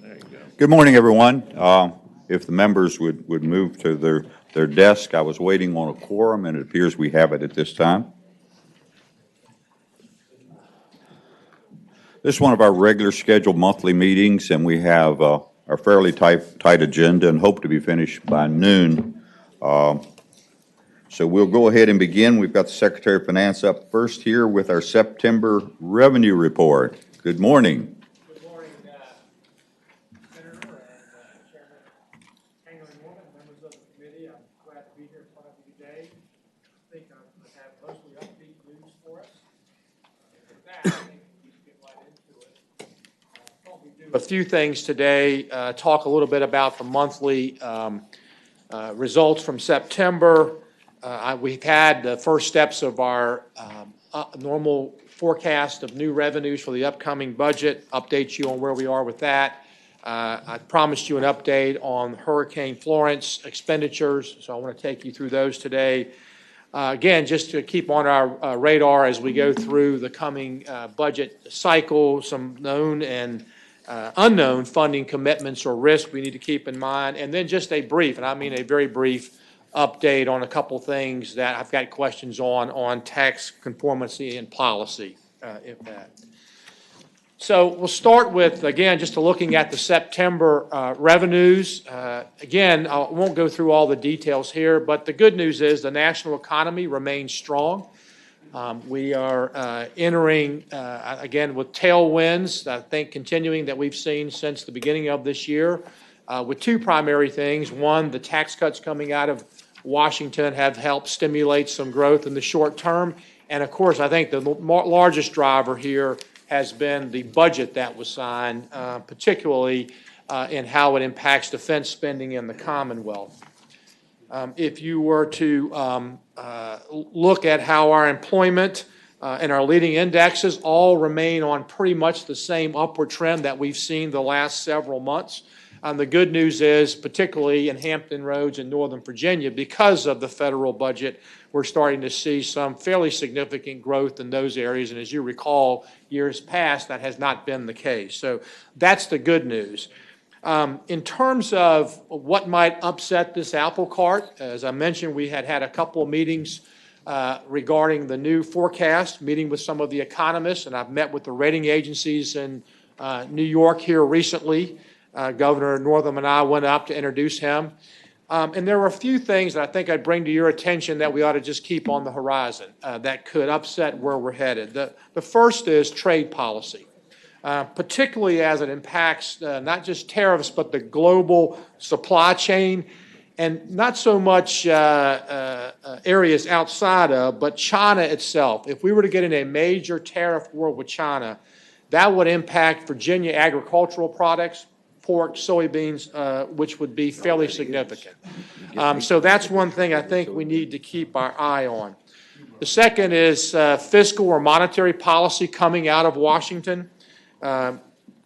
There you go. Good morning, everyone. If the members would move to their desk, I was waiting on a quorum, and it appears we have it at this time. This is one of our regular scheduled monthly meetings, and we have a fairly tight agenda and hope to be finished by noon. So we'll go ahead and begin. We've got the Secretary of Finance up first here with our September revenue report. Good morning. A few things today, talk a little bit about the monthly results from September. We've had the first steps of our normal forecast of new revenues for the upcoming budget, update you on where we are with that. I promised you an update on Hurricane Florence expenditures, so I want to take you through those today. Again, just to keep on our radar as we go through the coming budget cycle, some known and unknown funding commitments or risk we need to keep in mind, and then just a brief, and I mean a very brief, update on a couple things that I've got questions on tax conformity and policy. So we'll start with, again, just looking at the September revenues. Again, I won't go through all the details here, but the good news is the national economy remains strong. We are entering, again, with tailwinds, I think, continuing that we've seen since the beginning of this year, with two primary things. One, the tax cuts coming out of Washington have helped stimulate some growth in the short term. And, of course, I think the largest driver here has been the budget that was signed, particularly in how it impacts defense spending in the Commonwealth. If you were to look at how our employment and our leading indexes all remain on pretty much the same upward trend that we've seen the last several months. The good news is, particularly in Hampton Roads in Northern Virginia, because of the federal budget, we're starting to see some fairly significant growth in those areas. And as you recall, years past, that has not been the case. So that's the good news. In terms of what might upset this apple cart, as I mentioned, we had a couple of meetings regarding the new forecast, meeting with some of the economists, and I've met with the rating agencies in New York here recently. Governor Northam and I went up to introduce him. And there were a few things that I think I'd bring to your attention that we ought to just keep on the horizon that could upset where we're headed. The first is trade policy. Particularly as it impacts not just tariffs, but the global supply chain, and not so much areas outside of, but China itself. If we were to get in a major tariff war with China, that would impact Virginia agricultural products, pork, soybeans, which would be fairly significant. So that's one thing I think we need to keep our eye on. The second is fiscal or monetary policy coming out of Washington.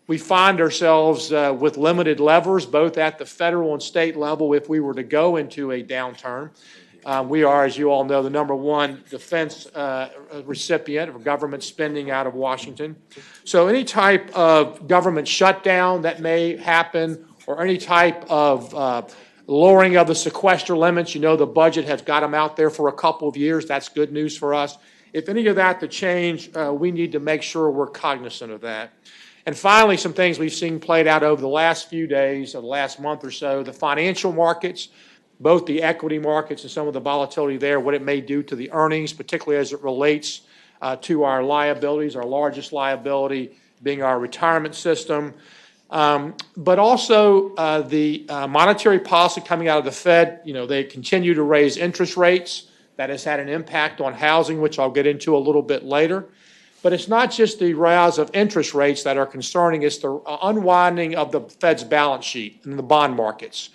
We find ourselves with limited levers, both at the federal and state level, if we were to go into a downturn. We are, as you all know, the number one defense recipient of government spending out of Washington. So any type of government shutdown that may happen, or any type of lowering of the sequester limits, you know the budget has got them out there for a couple of years. That's good news for us. If any of that to change, we need to make sure we're cognizant of that. And finally, some things we've seen played out over the last few days, or the last month or so, the financial markets, both the equity markets and some of the volatility there, what it may do to the earnings, particularly as it relates to our liabilities, our largest liability being our retirement system. But also the monetary policy coming out of the Fed, they continue to raise interest rates. That has had an impact on housing, which I'll get into a little bit later. But it's not just the rise of interest rates that are concerning, it's the unwinding of the Fed's balance sheet in the bond markets.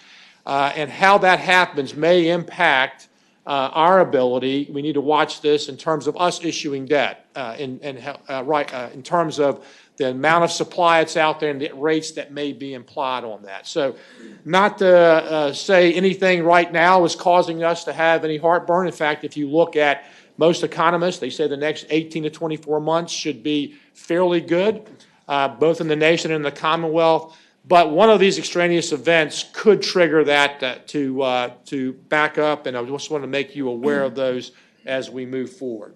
And how that happens may impact our ability. We need to watch this in terms of us issuing debt, in terms of the amount of supply that's out there and the rates that may be implied on that. So not to say anything right now is causing us to have any heartburn. In fact, if you look at most economists, they say the next 18 to 24 months should be fairly good, both in the nation and the Commonwealth. But one of these extraneous events could trigger that to back up, and I just want to make you aware of those as we move forward.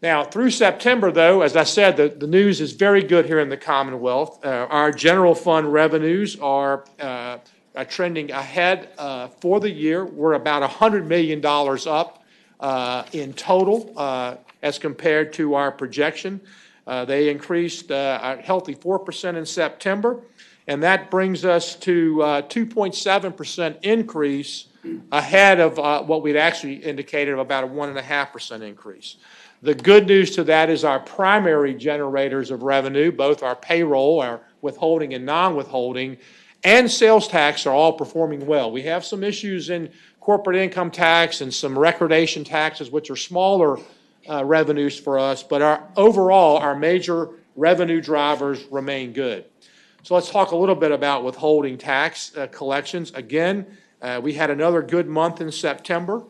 Now, through September, though, as I said, the news is very good here in the Commonwealth. Our general fund revenues are trending ahead for the year. We're about $100 million up in total as compared to our projection. They increased a healthy 4% in September, and that brings us to 2.7% increase ahead of what we'd actually indicated of about a 1.5% increase. The good news to that is our primary generators of revenue, both our payroll, our withholding and non-withholding, and sales tax are all performing well. We have some issues in corporate income tax and some recordation taxes, which are smaller revenues for us, but overall, our major revenue drivers remain good. So let's talk a little bit about withholding tax collections. Again, we had another good month in September.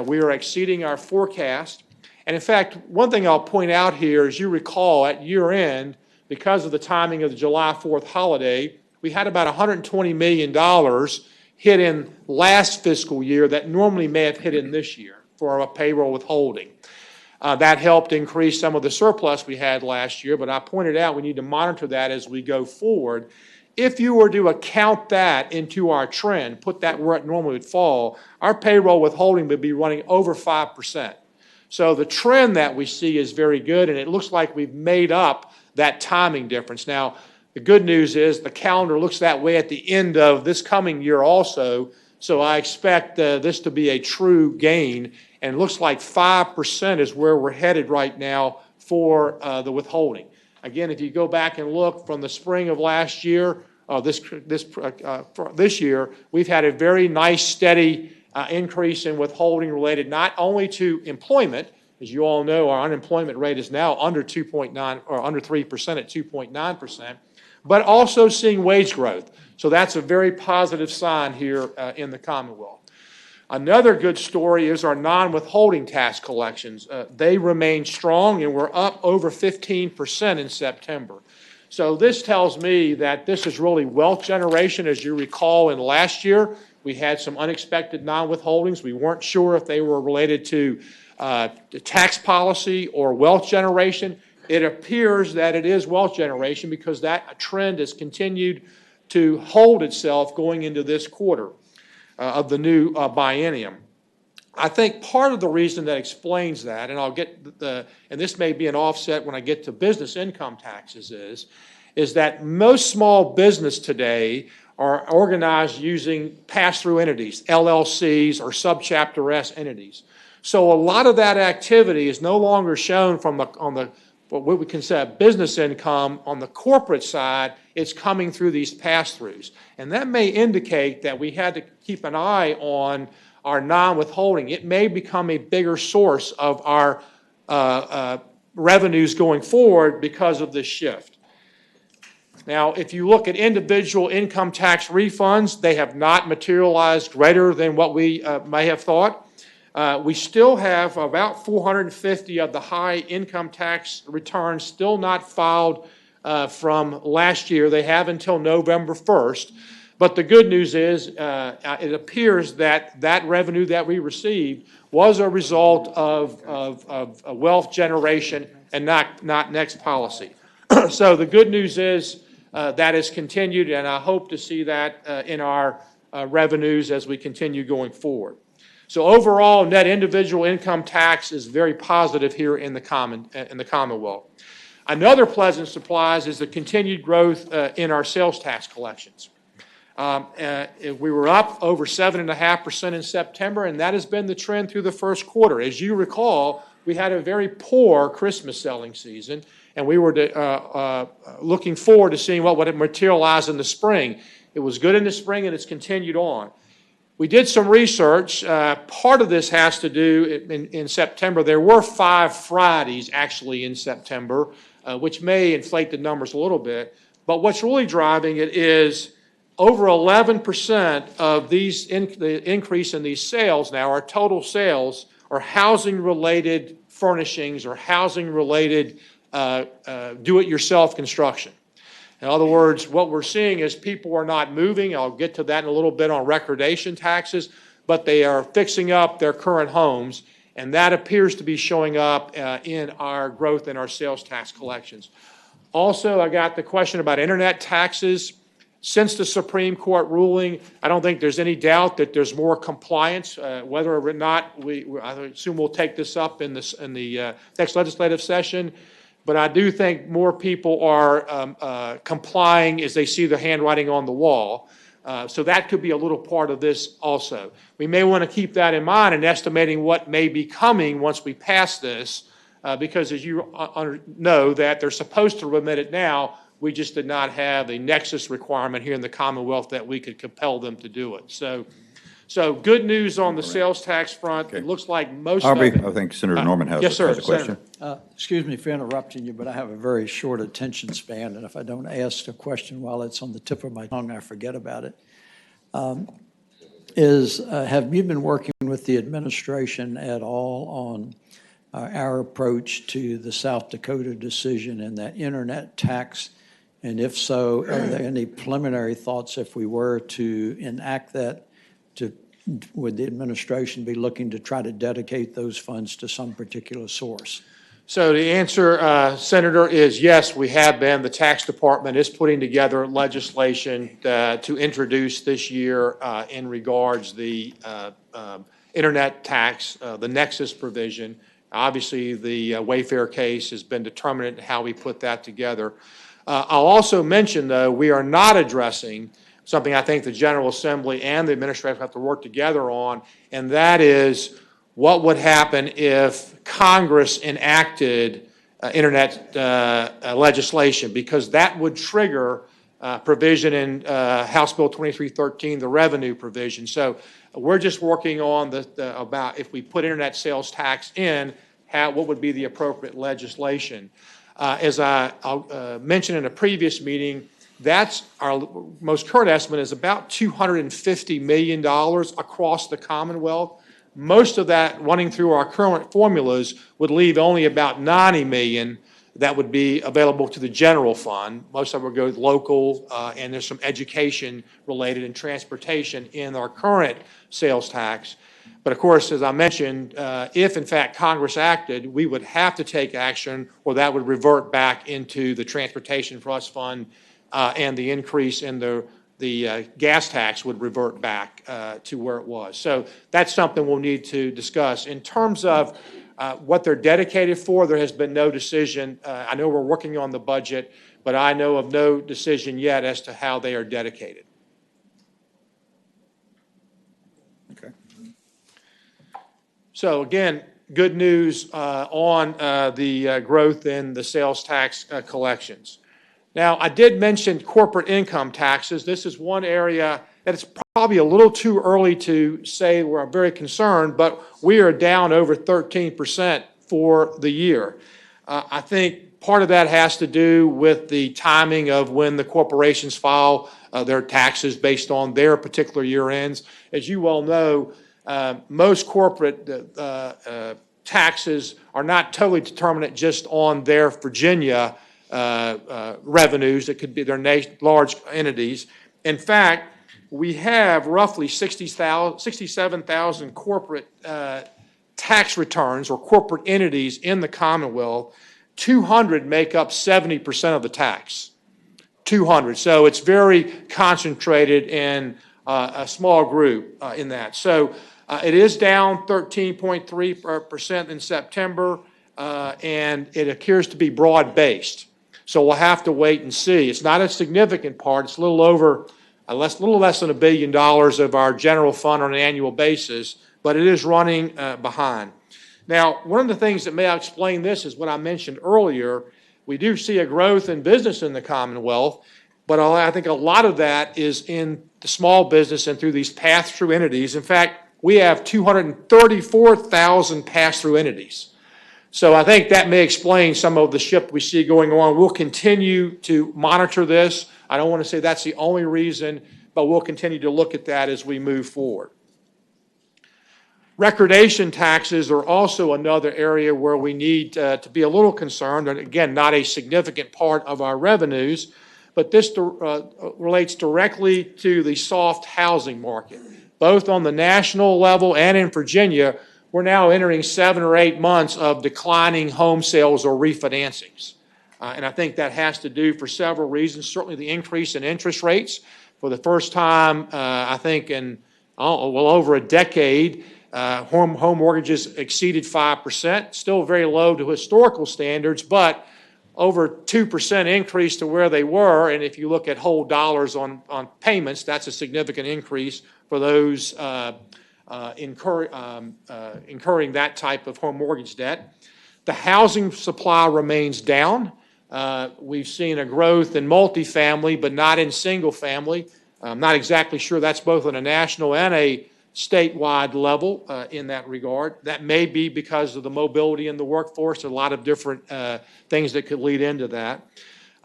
We are exceeding our forecast. And in fact, one thing I'll point out here, as you recall, at year end, because of the timing of the July 4th holiday, we had about $120 million hit in last fiscal year that normally may have hit in this year for a payroll withholding. That helped increase some of the surplus we had last year, but I pointed out we need to monitor that as we go forward. If you were to account that into our trend, put that where it normally would fall, our payroll withholding would be running over 5%. So the trend that we see is very good, and it looks like we've made up that timing difference. Now, the good news is the calendar looks that way at the end of this coming year also, so I expect this to be a true gain, and it looks like 5% is where we're headed right now for the withholding. Again, if you go back and look from the spring of last year, this year, we've had a very nice, steady increase in withholding related not only to employment. As you all know, our unemployment rate is now under 2.9 or under 3% at 2.9%, but also seeing wage growth. So that's a very positive sign here in the Commonwealth. Another good story is our non-withholding tax collections. They remain strong, and we're up over 15% in September. So this tells me that this is really wealth generation. As you recall, in last year, we had some unexpected non-withholdings. We weren't sure if they were related to tax policy or wealth generation. It appears that it is wealth generation because that trend has continued to hold itself going into this quarter of the new biennium. I think part of the reason that explains that, and I'll get and this may be an offset when I get to business income taxes, is that most small business today are organized using pass-through entities, LLCs or subchapter S entities. So a lot of that activity is no longer shown from what we consider business income on the corporate side. It's coming through these pass-throughs. And that may indicate that we had to keep an eye on our non-withholding. It may become a bigger source of our revenues going forward because of this shift. Now, if you look at individual income tax refunds, they have not materialized greater than what we may have thought. We still have about 450 of the high income tax returns still not filed from last year. They have until November 1st. But the good news is it appears that that revenue that we received was a result of wealth generation and not next policy. So the good news is that has continued, and I hope to see that in our revenues as we continue going forward. So overall, net individual income tax is very positive here in the Commonwealth. Another pleasant surprise is the continued growth in our sales tax collections. We were up over 7.5% in September, and that has been the trend through the first quarter. As you recall, we had a very poor Christmas selling season, and we were looking forward to seeing what would materialize in the spring. It was good in the spring, and it's continued on. We did some research. Part of this has to do in September. There were 5 Fridays actually in September, which may inflate the numbers a little bit. But what's really driving it is over 11% of the increase in these sales now, our total sales, are housing-related furnishings or housing-related do-it-yourself construction. In other words, what we're seeing is people are not moving. I'll get to that in a little bit on recordation taxes, but they are fixing up their current homes, and that appears to be showing up in our growth in our sales tax collections. Also, I got the question about internet taxes. Since the Supreme Court ruling, I don't think there's any doubt that there's more compliance. Whether or not I assume we'll take this up in the next legislative session. But I do think more people are complying as they see the handwriting on the wall. So that could be a little part of this also. We may want to keep that in mind in estimating what may be coming once we pass this, because as you know that they're supposed to remit it now. We just did not have a nexus requirement here in the Commonwealth that we could compel them to do it. So good news on the sales tax front. Okay. It looks like most of it. I think Senator Norman has yes, sir, a question. Excuse me for interrupting you, but I have a very short attention span, and if I don't ask a question while it's on the tip of my tongue, I forget about it. Have you been working with the administration at all on our approach to the South Dakota decision and that internet tax? And if so, are there any preliminary thoughts if we were to enact that? Would the administration be looking to try to dedicate those funds to some particular source? So the answer, Senator, is yes, we have been. The tax department is putting together legislation to introduce this year in regards the internet tax, the nexus provision. Obviously, the Wayfair case has been determinant in how we put that together. I'll also mention, though, we are not addressing something I think the General Assembly and the administration have to work together on, and that is what would happen if Congress enacted internet legislation, because that would trigger provision in House Bill 2313, the revenue provision. So we're just working on about if we put internet sales tax in, what would be the appropriate legislation. As I mentioned in a previous meeting, that's our most current estimate is about $250 million across the Commonwealth. Most of that running through our current formulas would leave only about $90 million that would be available to the general fund. Most of it would go local, and there's some education related and transportation in our current sales tax. But of course, as I mentioned, if in fact Congress acted, we would have to take action, or that would revert back into the Transportation Trust Fund, and the increase in the gas tax would revert back to where it was. So that's something we'll need to discuss. In terms of what they're dedicated for, there has been no decision. I know we're working on the budget, but I know of no decision yet as to how they are dedicated. Okay. So again, good news on the growth in the sales tax collections. Now, I did mention corporate income taxes. This is one area that it's probably a little too early to say we're very concerned, but we are down over 13% for the year. I think part of that has to do with the timing of when the corporations file their taxes based on their particular year ends. As you well know, most corporate taxes are not totally determinate just on their Virginia revenues. It could be their large entities. In fact, we have roughly 67,000 corporate tax returns or corporate entities in the Commonwealth. 200 make up 70% of the tax. 200. So it's very concentrated in a small group in that. So it is down 13.3% in September, and it appears to be broad-based. So we'll have to wait and see. It's not a significant part. It's a little less than $1 billion of our general fund on an annual basis, but it is running behind. Now, one of the things that may explain this is what I mentioned earlier. We do see a growth in business in the Commonwealth, but I think a lot of that is in the small business and through these pass-through entities. In fact, we have 234,000 pass-through entities. So I think that may explain some of the shift we see going on. We'll continue to monitor this. I don't want to say that's the only reason, but we'll continue to look at that as we move forward. Recordation taxes are also another area where we need to be a little concerned, and again, not a significant part of our revenues, but this relates directly to the soft housing market. Both on the national level and in Virginia, we're now entering 7 or 8 months of declining home sales or refinancings. And I think that has to do for several reasons. Certainly the increase in interest rates. For the first time, I think in over a decade, home mortgages exceeded 5%, still very low to historical standards, but over 2% increase to where they were. And if you look at whole dollars on payments, that's a significant increase for those incurring that type of home mortgage debt. The housing supply remains down. We've seen a growth in multifamily, but not in single family. I'm not exactly sure that's both on a national and a statewide level in that regard. That may be because of the mobility in the workforce. A lot of different things that could lead into that.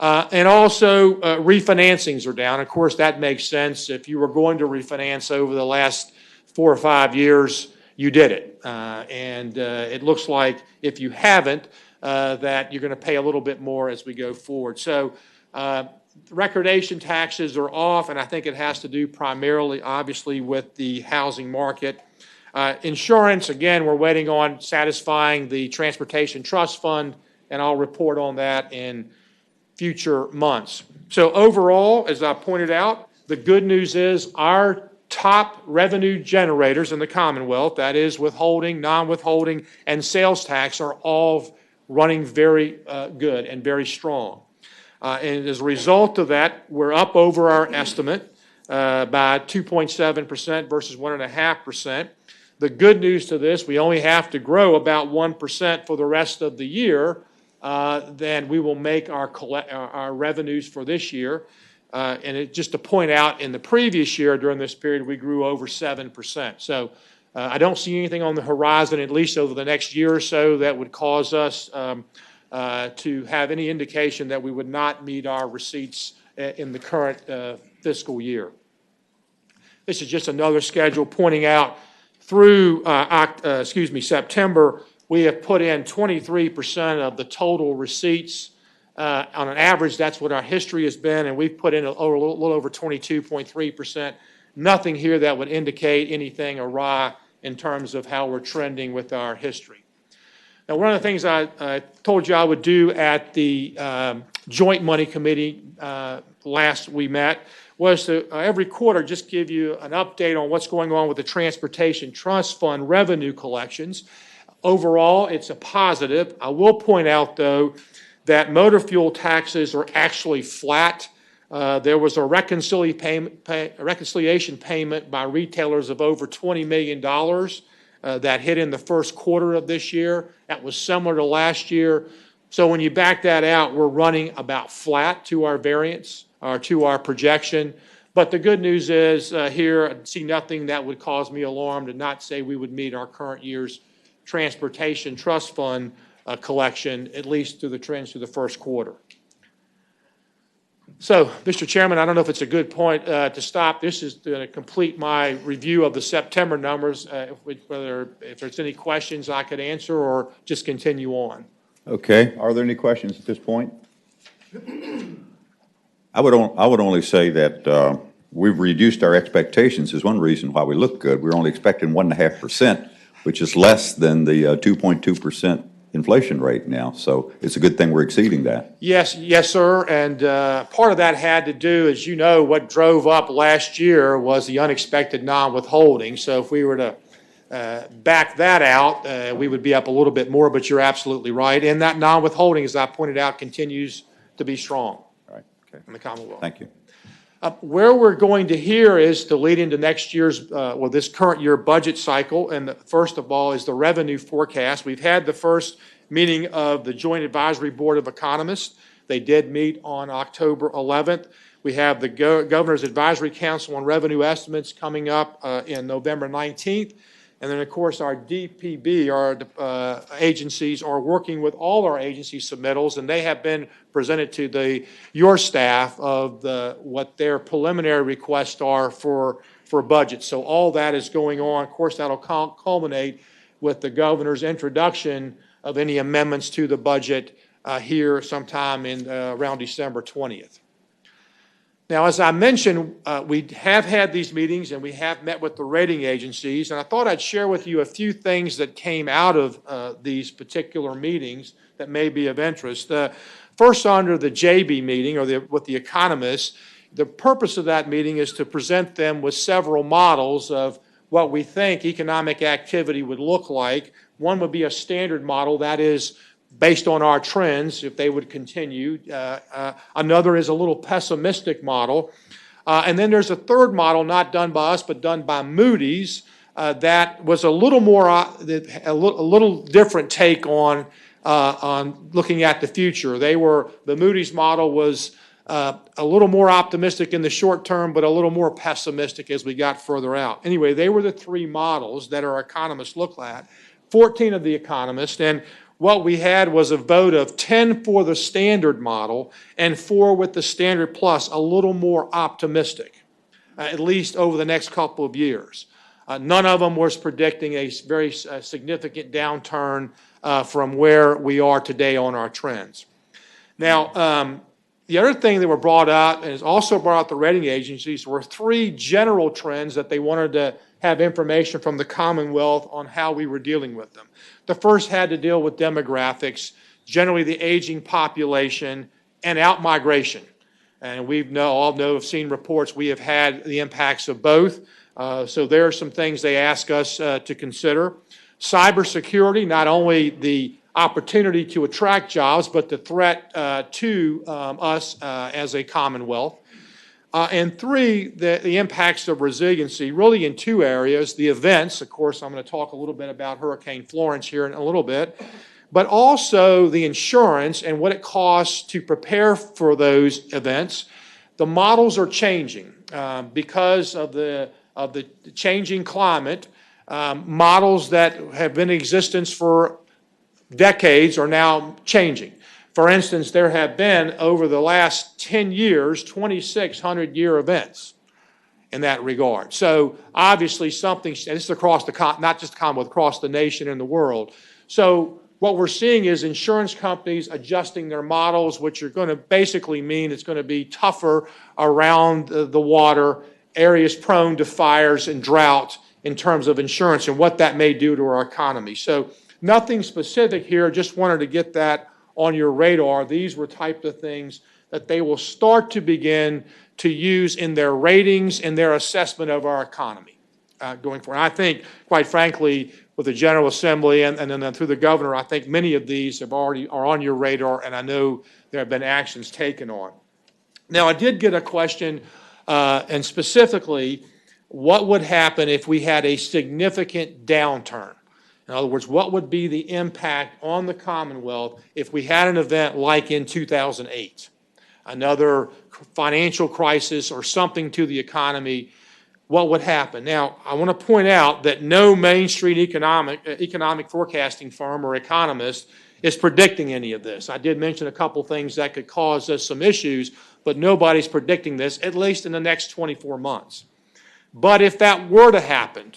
And also refinancings are down. Of course, that makes sense. If you were going to refinance over the last 4 or 5 years, you did it. And it looks like if you haven't, that you're going to pay a little bit more as we go forward. So recordation taxes are off, and I think it has to do primarily, obviously, with the housing market. Insurance, again, we're waiting on satisfying the Transportation Trust Fund, and I'll report on that in future months. So overall, as I pointed out, the good news is our top revenue generators in the Commonwealth, that is withholding, non-withholding, and sales tax, are all running very good and very strong. And as a result of that, we're up over our estimate by 2.7% versus 1.5%. The good news to this, we only have to grow about 1% for the rest of the year, then we will make our revenues for this year. And just to point out, in the previous year during this period, we grew over 7%. So I don't see anything on the horizon, at least over the next year or so, that would cause us to have any indication that we would not meet our receipts in the current fiscal year. This is just another schedule pointing out through September, we have put in 23% of the total receipts. On an average, that's what our history has been, and we've put in a little over 22.3%. Nothing here that would indicate anything awry in terms of how we're trending with our history. Now, one of the things I told you I would do at the Joint Money Committee last we met was to every quarter just give you an update on what's going on with the Transportation Trust Fund revenue collections. Overall, it's a positive. I will point out, though, that motor fuel taxes are actually flat. There was a reconciliation payment by retailers of over $20 million that hit in the first quarter of this year. That was similar to last year. So when you back that out, we're running about flat to our variance or to our projection. But the good news is here, I see nothing that would cause me alarm to not say we would meet our current year's Transportation Trust Fund collection, at least through the trends through the first quarter. So, Mr. Chairman, I don't know if it's a good point to stop. This is going to complete my review of the September numbers, if there's any questions I could answer or just continue on. Okay. Are there any questions at this point? I would only say that we've reduced our expectations is one reason why we look good. We're only expecting 1.5%, which is less than the 2.2% inflation rate now. So it's a good thing we're exceeding that. Yes, sir. And part of that had to do, as you know, what drove up last year was the unexpected non-withholding. So if we were to back that out, we would be up a little bit more, but you're absolutely right. And that non-withholding, as I pointed out, continues to be strong. All right. Okay. In the Commonwealth. Thank you. Where we're going to here is to lead into next year's, this current year budget cycle. And first of all is the revenue forecast. We've had the first meeting of the Joint Advisory Board of Economists. They did meet on October 11th. We have the Governor's Advisory Council on Revenue Estimates coming up in November 19th. And then, of course, our DPB, our agencies, are working with all our agency submittals, and they have been presented to your staff of what their preliminary requests are for budget. So all that is going on. Of course, that'll culminate with the governor's introduction of any amendments to the budget here sometime in around December 20th. Now, as I mentioned, we have had these meetings and we have met with the rating agencies, and I thought I'd share with you a few things that came out of these particular meetings that may be of interest. First, under the JB meeting, or with the economists, the purpose of that meeting is to present them with several models of what we think economic activity would look like. One would be a standard model, that is, based on our trends, if they would continue. Another is a little pessimistic model. And then there's a third model, not done by us, but done by Moody's, that was a little more, a little different take on looking at the future. The Moody's model was a little more optimistic in the short term, but a little more pessimistic as we got further out. Anyway, they were the three models that our economists look at, 14 of the economists, and what we had was a vote of 10 for the standard model and 4 with the standard plus, a little more optimistic, at least over the next couple of years. None of them was predicting a very significant downturn from where we are today on our trends. Now, the other thing that were brought out, and is also brought out the rating agencies, were 3 general trends that they wanted to have information from the Commonwealth on how we were dealing with them. The first had to deal with demographics, generally the aging population, and out-migration. And have seen reports, we have had the impacts of both. So there are some things they ask us to consider. Cybersecurity, not only the opportunity to attract jobs, but the threat to us as a Commonwealth. And 3, the impacts of resiliency, really in 2 areas. The events, of course, I'm going to talk a little bit about Hurricane Florence here in a little bit, but also the insurance and what it costs to prepare for those events. The models are changing because of the changing climate. Models that have been in existence for decades are now changing. For instance, there have been, over the last 10 years, 2,600-year events in that regard. So obviously something, and this is across not just the Commonwealth, across the nation and the world. So what we're seeing is insurance companies adjusting their models, which are going to basically mean it's going to be tougher around the water, areas prone to fires and drought in terms of insurance and what that may do to our economy. So nothing specific here, just wanted to get that on your radar. These were types of things that they will start to begin to use in their ratings and their assessment of our economy going forward. And I think, quite frankly, with the General Assembly and then through the governor, I think many of these are on your radar, and I know there have been actions taken on. Now, I did get a question, and specifically, what would happen if we had a significant downturn? In other words, what would be the impact on the Commonwealth if we had an event like in 2008, another financial crisis or something to the economy? What would happen? Now, I want to point out that no Main Street economic forecasting firm or economist is predicting any of this. I did mention a couple things that could cause us some issues, but nobody's predicting this, at least in the next 24 months. But if that were to happen,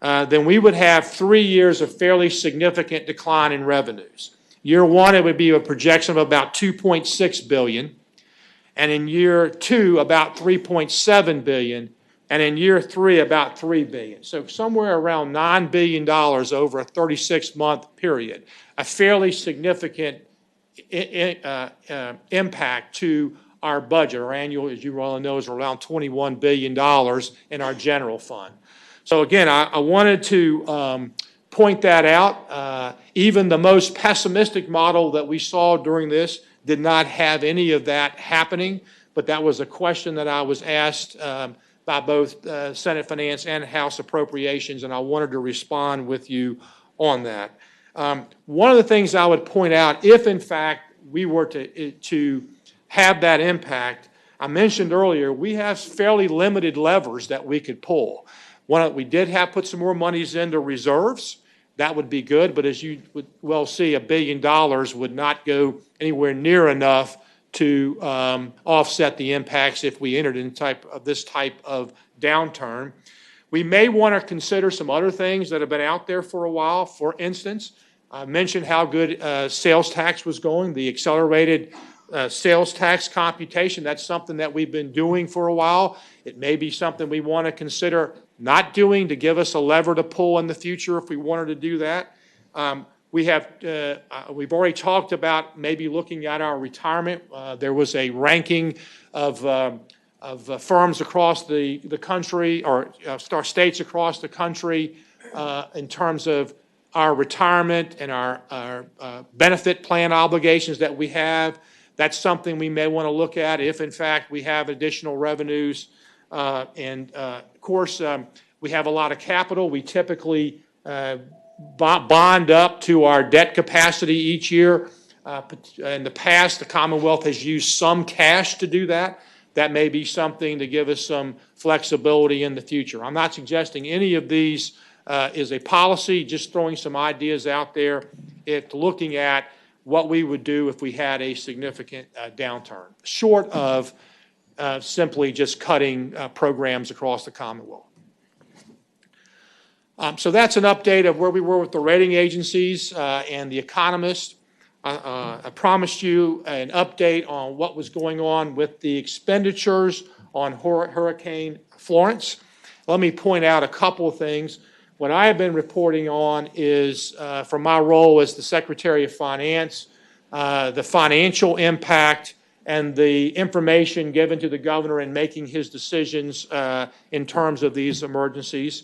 then we would have 3 years of fairly significant decline in revenues. Year 1, it would be a projection of about $2.6 billion, and in year 2, about $3.7 billion, and in year 3, about $3 billion. So somewhere around $9 billion over a 36-month period, a fairly significant impact to our budget. Our annual, as you well know, is around $21 billion in our general fund. So again, I wanted to point that out. Even the most pessimistic model that we saw during this did not have any of that happening, but that was a question that I was asked by both Senate Finance and House Appropriations, and I wanted to respond with you on that. One of the things I would point out, if in fact we were to have that impact, I mentioned earlier, we have fairly limited levers that we could pull. We did put some more monies into reserves. That would be good, but as you would well see, $1 billion would not go anywhere near enough to offset the impacts if we entered in this type of downturn. We may want to consider some other things that have been out there for a while. For instance, I mentioned how good sales tax was going. The accelerated sales tax computation. That's something that we've been doing for a while. It may be something we want to consider not doing to give us a lever to pull in the future if we wanted to do that. We've already talked about maybe looking at our retirement. There was a ranking of firms across the country, or our states across the country, in terms of our retirement and our benefit plan obligations that we have. That's something we may want to look at if, in fact, we have additional revenues. Of course, we have a lot of capital. We typically bond up to our debt capacity each year. In the past, the Commonwealth has used some cash to do that. That may be something to give us some flexibility in the future. I'm not suggesting any of these is a policy, just throwing some ideas out there, looking at what we would do if we had a significant downturn, short of simply just cutting programs across the Commonwealth. So that's an update of where we were with the rating agencies and the economists. I promised you an update on what was going on with the expenditures on Hurricane Florence. Let me point out a couple of things. What I have been reporting on is, from my role as the Secretary of Finance, the financial impact and the information given to the governor in making his decisions in terms of these emergencies.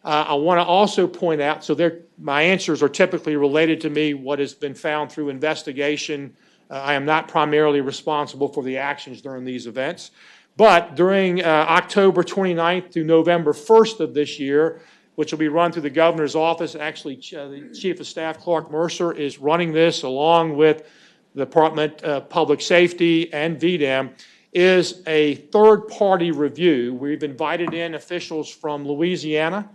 I want to also point out, my answers are typically related to me, what has been found through investigation. I am not primarily responsible for the actions during these events. But during October 29th through November 1st of this year, which will be run through the governor's office, actually the Chief of Staff, Clark Mercer, is running this along with the Department of Public Safety and VDEM, is a third-party review. We've invited in officials from Louisiana.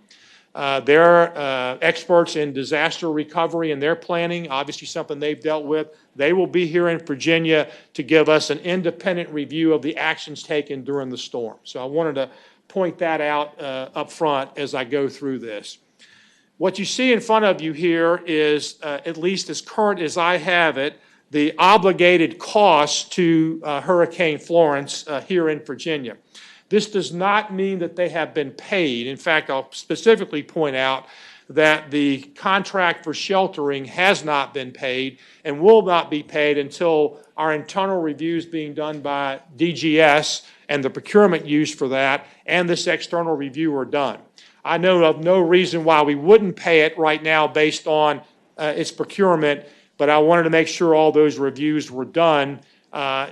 They're experts in disaster recovery and their planning, obviously something they've dealt with. They will be here in Virginia to give us an independent review of the actions taken during the storm. So I wanted to point that out up front as I go through this. What you see in front of you here is, at least as current as I have it, the obligated costs to Hurricane Florence here in Virginia. This does not mean that they have been paid. In fact, I'll specifically point out that the contract for sheltering has not been paid and will not be paid until our internal reviews being done by DGS and the procurement used for that and this external review are done. I know of no reason why we wouldn't pay it right now based on its procurement, but I wanted to make sure all those reviews were done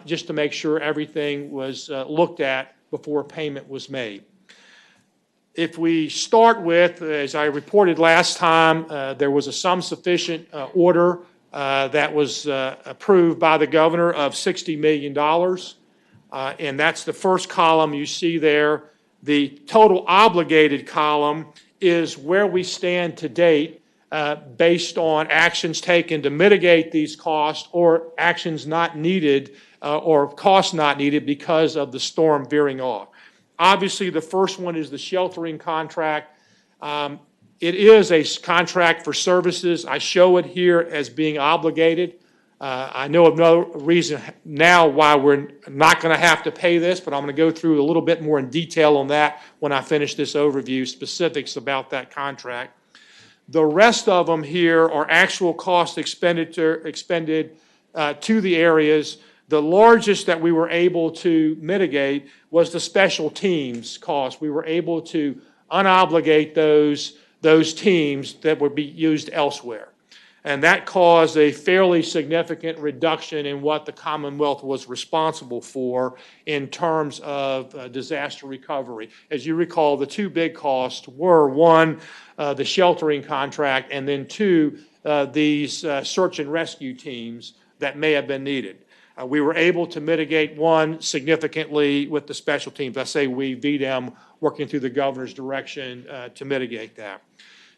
just to make sure everything was looked at before payment was made. If we start with, as I reported last time, there was a sum sufficient order that was approved by the governor of $60 million. And that's the first column you see there. The total obligated column is where we stand to date based on actions taken to mitigate these costs or actions not needed or costs not needed because of the storm veering off. Obviously, the first one is the sheltering contract. It is a contract for services. I show it here as being obligated. I know of no reason now why we're not going to have to pay this, but I'm going to go through a little bit more in detail on that when I finish this overview, specifics about that contract. The rest of them here are actual cost expended to the areas. The largest that we were able to mitigate was the special teams cost. We were able to unobligate those teams that would be used elsewhere. And that caused a fairly significant reduction in what the Commonwealth was responsible for in terms of disaster recovery. As you recall, the two big costs were, one, the sheltering contract, and then two, these search and rescue teams that may have been needed. We were able to mitigate one significantly with the special teams. I say we, VDEM, working through the governor's direction to mitigate that.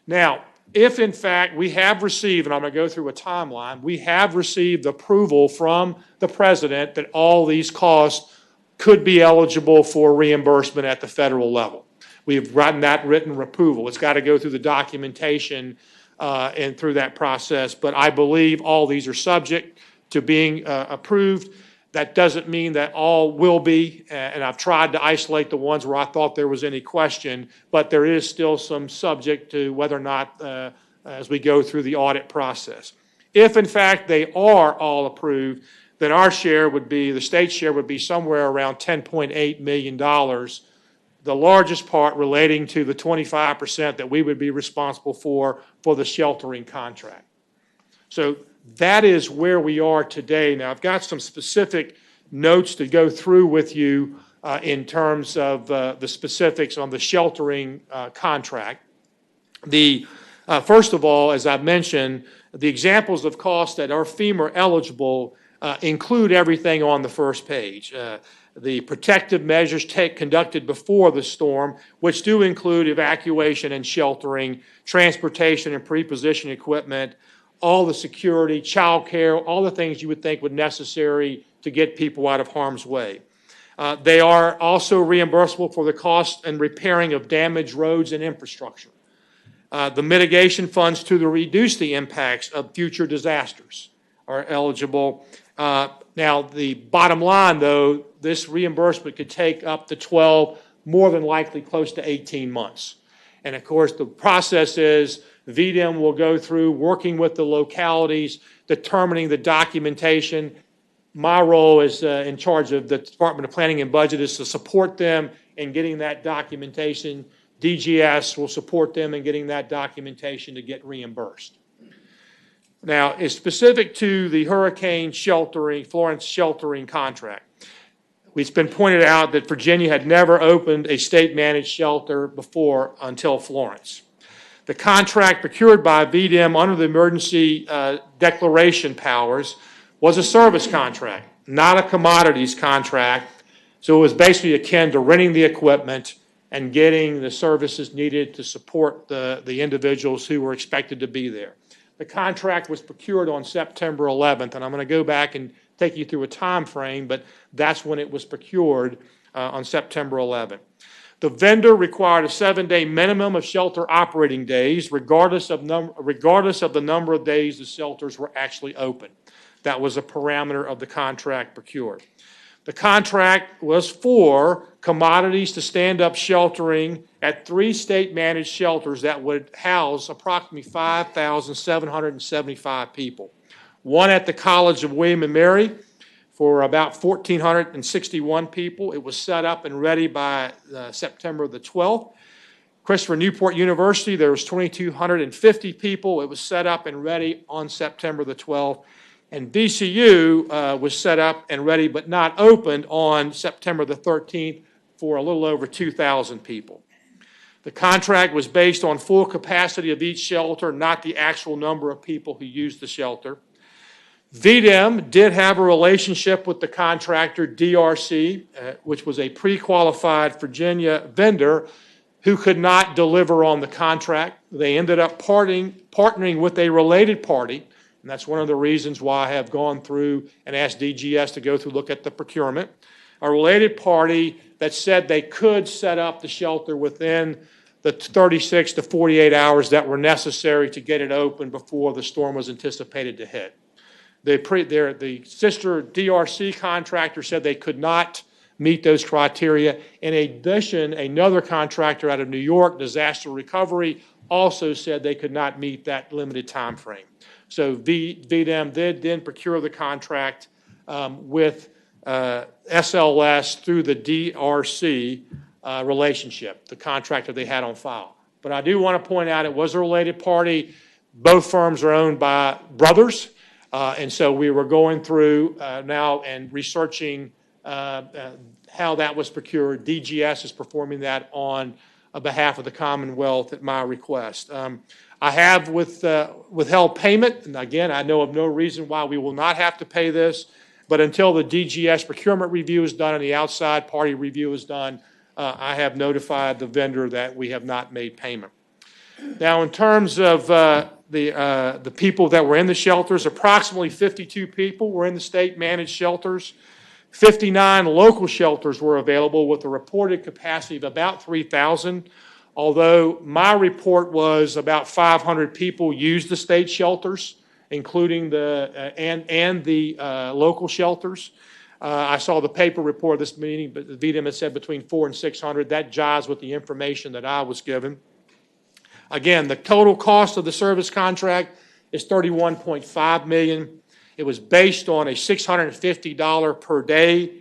Now, if in fact we have received, and I'm going to go through a timeline, we have received approval from the president that all these costs could be eligible for reimbursement at the federal level. We've gotten that written approval. It's got to go through the documentation and through that process, but I believe all these are subject to being approved. That doesn't mean that all will be, and I've tried to isolate the ones where I thought there was any question, but there is still some subject to whether or not, as we go through the audit process. If, in fact, they are all approved, then our share would be, the state share would be somewhere around $10.8 million, the largest part relating to the 25% that we would be responsible for the sheltering contract. So that is where we are today. Now, I've got some specific notes to go through with you in terms of the specifics on the sheltering contract. First of all, as I've mentioned, the examples of costs that are FEMA eligible include everything on the first page. The protective measures conducted before the storm, which do include evacuation and sheltering, transportation and pre-position equipment, all the security, child care, all the things you would think would necessary to get people out of harm's way. They are also reimbursable for the cost and repairing of damaged roads and infrastructure. The mitigation funds to reduce the impacts of future disasters are eligible. Now, the bottom line, though, this reimbursement could take up to 12, more than likely close to 18 months. And of course, the process is VDM will go through working with the localities, determining the documentation. My role is in charge of the Department of Planning and Budget is to support them in getting that documentation. DGS will support them in getting that documentation to get reimbursed. Now, it's specific to the hurricane sheltering, Florence sheltering contract. It's been pointed out that Virginia had never opened a state-managed shelter before until Florence. The contract procured by VDM under the emergency declaration powers was a service contract, not a commodities contract. So it was basically akin to renting the equipment and getting the services needed to support the individuals who were expected to be there. The contract was procured on September 11th, and I'm going to go back and take you through a time frame, but that's when it was procured on September 11th. The vendor required a 7-day minimum of shelter operating days, regardless of the number of days the shelters were actually open. That was a parameter of the contract procured. The contract was for commodities to stand up sheltering at 3 state-managed shelters that would house approximately 5,775 people. One at the College of William and Mary for about 1,461 people. It was set up and ready by September the 12th. Christopher Newport University, there was 2,250 people. It was set up and ready on September the 12th. And VCU was set up and ready but not opened on September the 13th for a little over 2,000 people. The contract was based on full capacity of each shelter, not the actual number of people who used the shelter. VDM did have a relationship with the contractor, DRC, which was a pre-qualified Virginia vendor who could not deliver on the contract. They ended up partnering with a related party, and that's one of the reasons why I have gone through and asked DGS to go through, look at the procurement. A related party that said they could set up the shelter within the 36 to 48 hours that were necessary to get it open before the storm was anticipated to hit. The sister DRC contractor said they could not meet those criteria. In addition, another contractor out of New York, Disaster Recovery, also said they could not meet that limited time frame. So VDM did then procure the contract with SLS through the DRC relationship, the contractor they had on file. But I do want to point out it was a related party. Both firms are owned by brothers. And so we were going through now and researching how that was procured. DGS is performing that on behalf of the Commonwealth at my request. I have withheld payment, and again, I know of no reason why we will not have to pay this, but until the DGS procurement review is done and the outside party review is done, I have notified the vendor that we have not made payment. Now, in terms of the people that were in the shelters, approximately 52 people were in the state-managed shelters. 59 local shelters were available with a reported capacity of about 3,000, although my report was about 500 people used the state shelters, including the local shelters. I saw the paper report this meeting, but the VDM had said between 400 and 600. That jives with the information that I was given. Again, the total cost of the service contract is $31.5 million. It was based on a $650 per day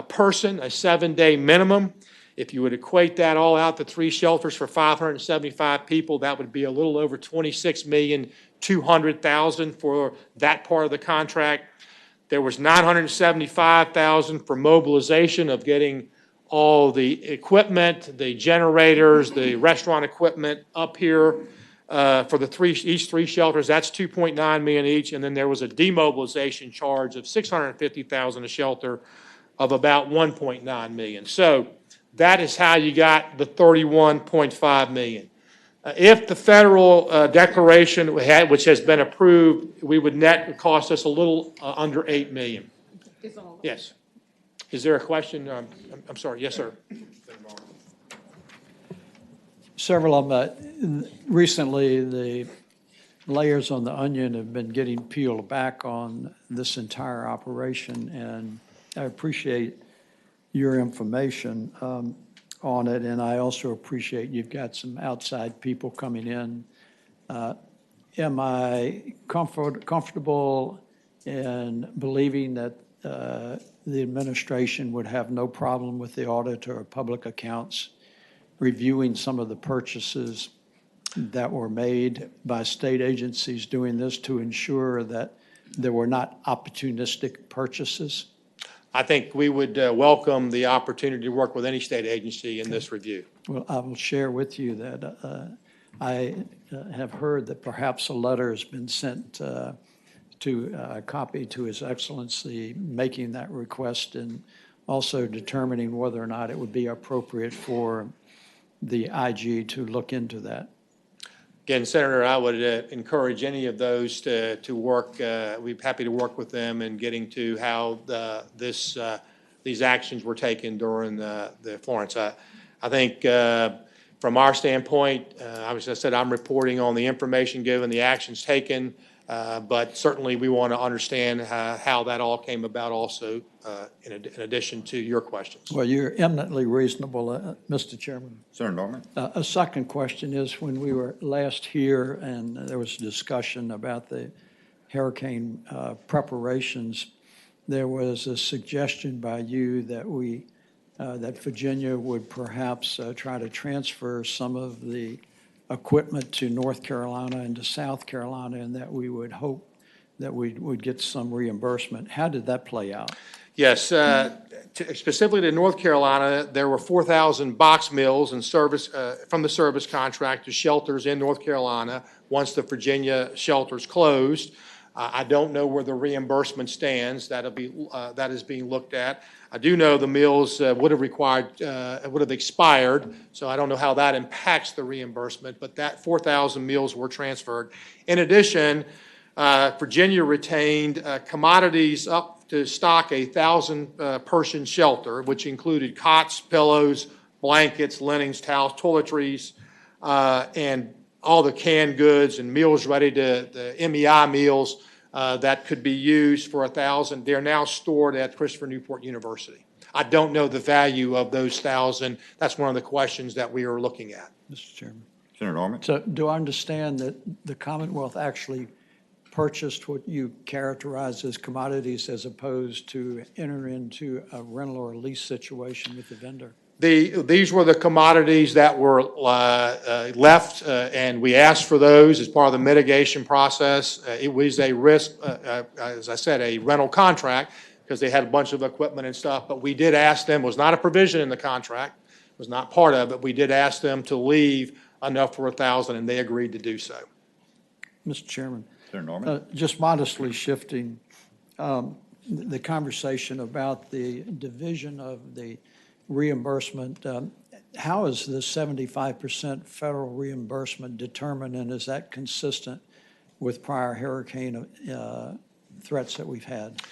person, a 7-day minimum. If you would equate that all out to 3 shelters for 575 people, that would be a little over $26,200,000 for that part of the contract. There was $975,000 for mobilization of getting all the equipment, the generators, the restaurant equipment up here for each 3 shelters. That's $2.9 million each, and then there was a demobilization charge of $650,000 a shelter of about $1.9 million. So that is how you got the $31.5 million. If the federal declaration which has been approved, we would net, would cost us a little under $8 million. Yes. Is there a question? I'm sorry. Yes, sir. Several of them, recently the layers on the onion have been getting peeled back on this entire operation, and I appreciate your information on it, and I also appreciate you've got some outside people coming in. Am I comfortable in believing that the administration would have no problem with the auditor of public accounts reviewing some of the purchases that were made by state agencies doing this to ensure that there were not opportunistic purchases? I think we would welcome the opportunity to work with any state agency in this review. Well, I will share with you that I have heard that perhaps a letter has been sent to a copy to His Excellency making that request, and also determining whether or not it would be appropriate for the IG to look into that. Again, Senator, I would encourage any of those to work. We'd be happy to work with them in getting to how these actions were taken during the Florence. I think from our standpoint, obviously I said I'm reporting on the information given, the actions taken, but certainly we want to understand how that all came about also, in addition to your questions. Well, you're eminently reasonable, Mr. Chairman. Senator Norman? A second question is, when we were last here and there was discussion about the hurricane preparations, there was a suggestion by you that that Virginia would perhaps try to transfer some of the equipment to North Carolina and to South Carolina, and that we would hope that we would get some reimbursement. How did that play out? Yes, specifically to North Carolina, there were 4,000 box mills in service from the service contract to shelters in North Carolina once the Virginia shelters closed. I don't know where the reimbursement stands. That is being looked at. I do know the mills would have expired, so I don't know how that impacts the reimbursement, but that 4,000 mills were transferred. In addition, Virginia retained commodities up to stock a 1,000-person shelter, which included cots, pillows, blankets, linens, towels, toiletries, and all the canned goods and meals ready to, the MEI meals that could be used for 1,000. They're now stored at Christopher Newport University. I don't know the value of those 1,000. That's one of the questions that we are looking at. Mr. Chairman. Senator Norman? So do I understand that the Commonwealth actually purchased what you characterize as commodities as opposed to enter into a rental or lease situation with the vendor? These were the commodities that were left, and we asked for those as part of the mitigation process. It was a risk, as I said, a rental contract, because they had a bunch of equipment and stuff, but we did ask them, it was not a provision in the contract, it was not part of it, we did ask them to leave enough for 1,000, and they agreed to do so. Mr. Chairman. Senator Norman? Just modestly shifting the conversation about the division of the reimbursement. How is the 75% federal reimbursement determined, and is that consistent with prior hurricane threats that we've had?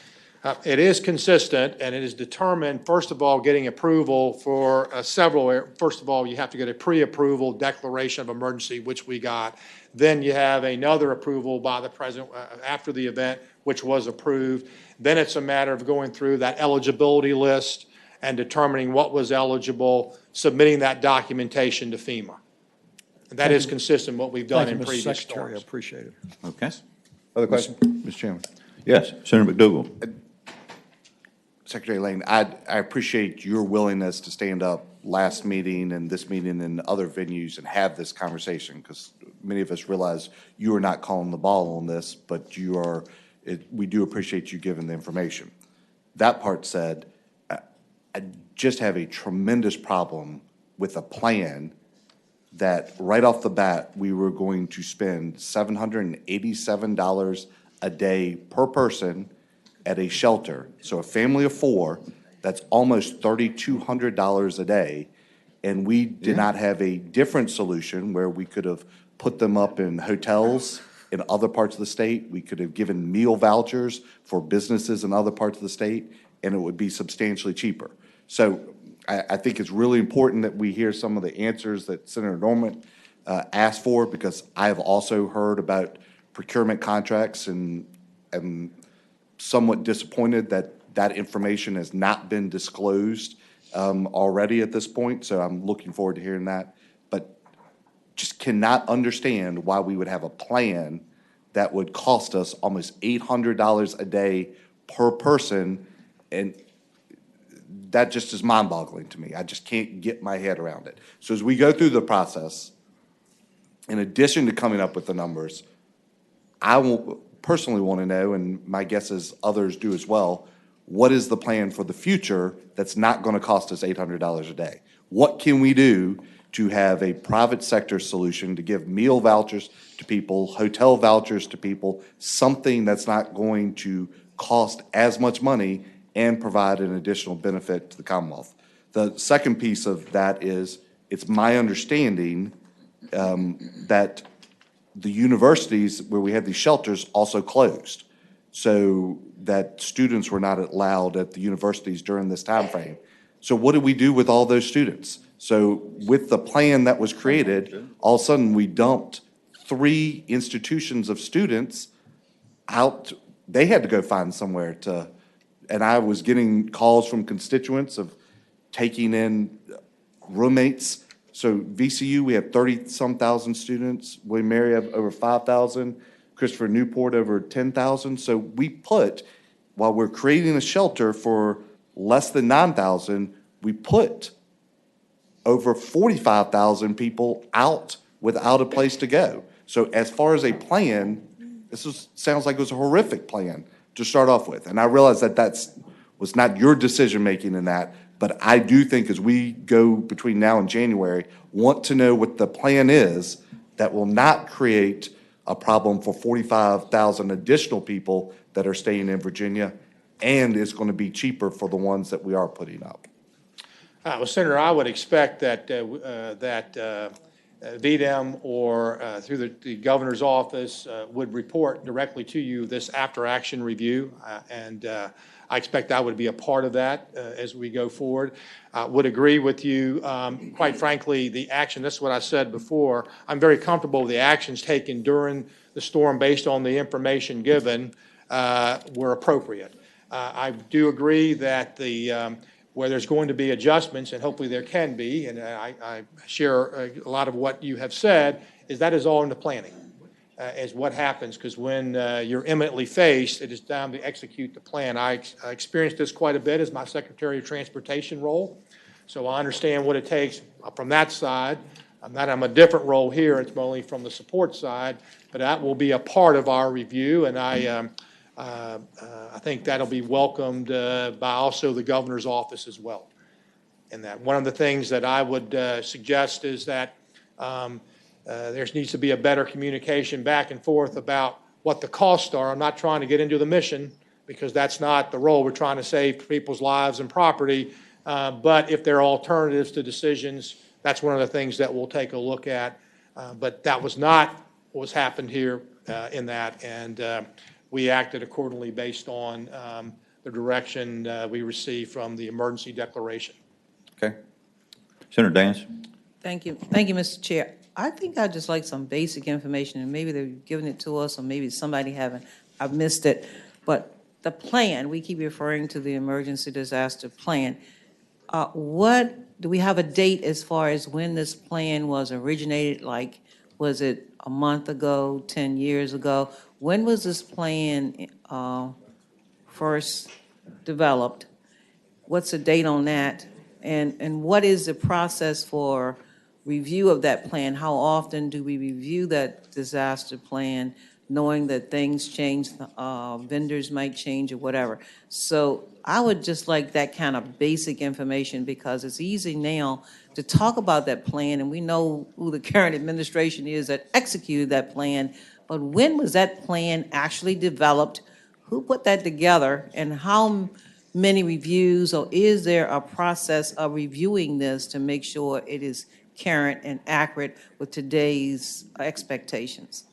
It is consistent, and it is determined, first of all, getting approval for several. First of all, you have to get a pre-approval declaration of emergency, which we got. Then you have another approval by the president after the event which was approved. Then it's a matter of going through that eligibility list and determining what was eligible, submitting that documentation to FEMA. And that is consistent with what we've done Thank in you, Mr. previous Secretary. I storms. appreciate it. Okay. Other question? Mr. Chairman. Yes, Senator McDougal. Secretary Lane, I appreciate your willingness to stand up last meeting and this meeting and other venues and have this conversation, because many of us realize you are not calling the ball on this, but you are, we do appreciate you giving the information. That part said, I just have a tremendous problem with a plan that right off the bat, we were going to spend $787 a day per person at a shelter. So a family of four, that's almost $3,200 a day. And we did not have a different solution where we could have put them up in hotels in other parts of the state. We could have given meal vouchers for businesses in other parts of the state, and it would be substantially cheaper. So I think it's really important that we hear some of the answers that Senator Norman asked for, because I have also heard about procurement contracts and am somewhat disappointed that that information has not been disclosed already at this point. So I'm looking forward to hearing that. But just cannot understand why we would have a plan that would cost us almost $800 a day per person, and that just is mind-boggling to me. I just can't get my head around it. So as we go through the process, in addition to coming up with the numbers, I will personally want to know, and my guess is others do as well, what is the plan for the future that's not going to cost us $800 a day? What can we do to have a private sector solution to give meal vouchers to people, hotel vouchers to people, something that's not going to cost as much money and provide an additional benefit to the Commonwealth? The second piece of that is, it's my understanding that the universities where we had these shelters also closed, so that students were not allowed at the universities during this time frame. So what do we do with all those students? So with the plan that was created, all of a sudden we dumped 3 institutions of students out. They had to go find somewhere to, and I was getting calls from constituents of taking in roommates. So VCU, we have 30-some thousand students. William Mary have over 5,000. Christopher Newport over 10,000. So we put, while we're creating a shelter for less than 9,000, we put over 45,000 people out without a place to go. So as far as a plan, sounds like it was a horrific plan to start off with. And I realize that was not your decision-making in that, but I do think as we go between now and January, want to know what the plan is that will not create a problem for 45,000 additional people that are staying in Virginia, and is going to be cheaper for the ones that we are putting up. Well, Senator, I would expect that VDEM or through the governor's office would report directly to you this after-action review, and I expect I would be a part of that as we go forward. Would agree with you. Quite frankly, the action, that's what I said before, I'm very comfortable with the actions taken during the storm based on the information given were appropriate. I do agree that where there's going to be adjustments, and hopefully there can be, and I share a lot of what you have said, is that is all in the planning, is what happens, because when you're imminently faced, it is time to execute the plan. I experienced this quite a bit as my Secretary of Transportation role, so I understand what it takes from that side. I'm a different role here, it's only from the support side, but that will be a part of our review, and I think that'll be welcomed by also the governor's office as well. And that one of the things that I would suggest is that there needs to be a better communication back and forth about what the costs are. I'm not trying to get into the mission, because that's not the role. We're trying to save people's lives and property. But if there are alternatives to decisions, that's one of the things that we'll take a look at. But that was not what was happened here in that. And we acted accordingly based on the direction we received from the emergency declaration. Okay. Senator Dance? Thank you. Thank you, Mr. Chair. I think I'd just like some basic information, and maybe they've given it to us, or maybe somebody haven't. I've missed it. But the plan, we keep referring to the emergency disaster plan. What, do we have a date as far as when this plan was originated? Like, was it a month ago, 10 years ago? When was this plan first developed? What's the date on that? And what is the process for review of that plan? How often do we review that disaster plan, knowing that things change, vendors might change or whatever? So I would just like that kind of basic information, because it's easy now to talk about that plan, and we know who the current administration is that executed that plan. But when was that plan actually developed? Who put that together, and how many reviews, or is there a process of reviewing this to make sure it is current and accurate with today's expectations?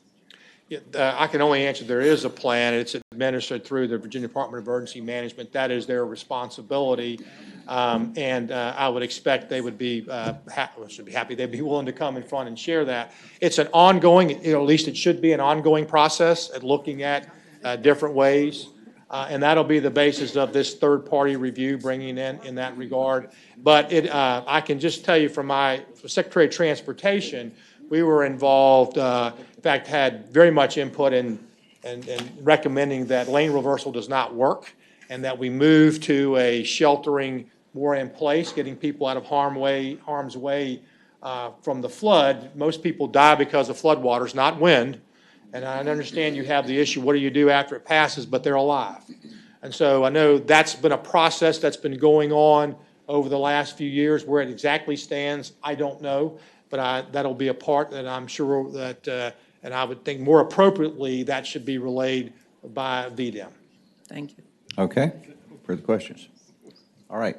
Yeah, I can only answer, there is a plan. It's administered through the Virginia Department of Emergency Management. That is their responsibility. And I would expect they would be, should be happy, they'd be willing to come in front and share that. It's an ongoing, at least it should be an ongoing process at looking at different ways. And that'll be the basis of this third-party review, bringing in that regard. But I can just tell you from my Secretary of Transportation, we were involved, in fact, had very much input in recommending that lane reversal does not work, and that we move to a sheltering more in place, getting people out of harm's way from the flood. Most people die because of floodwaters, not wind. And I understand you have the issue, what do you do after it passes, but they're alive. And so I know that's been a process that's been going on over the last few years. Where it exactly stands, I don't know, but that'll be a part that I'm sure that, and I would think more appropriately, that should be relayed by VDEM. Thank you. Okay, further questions? All right.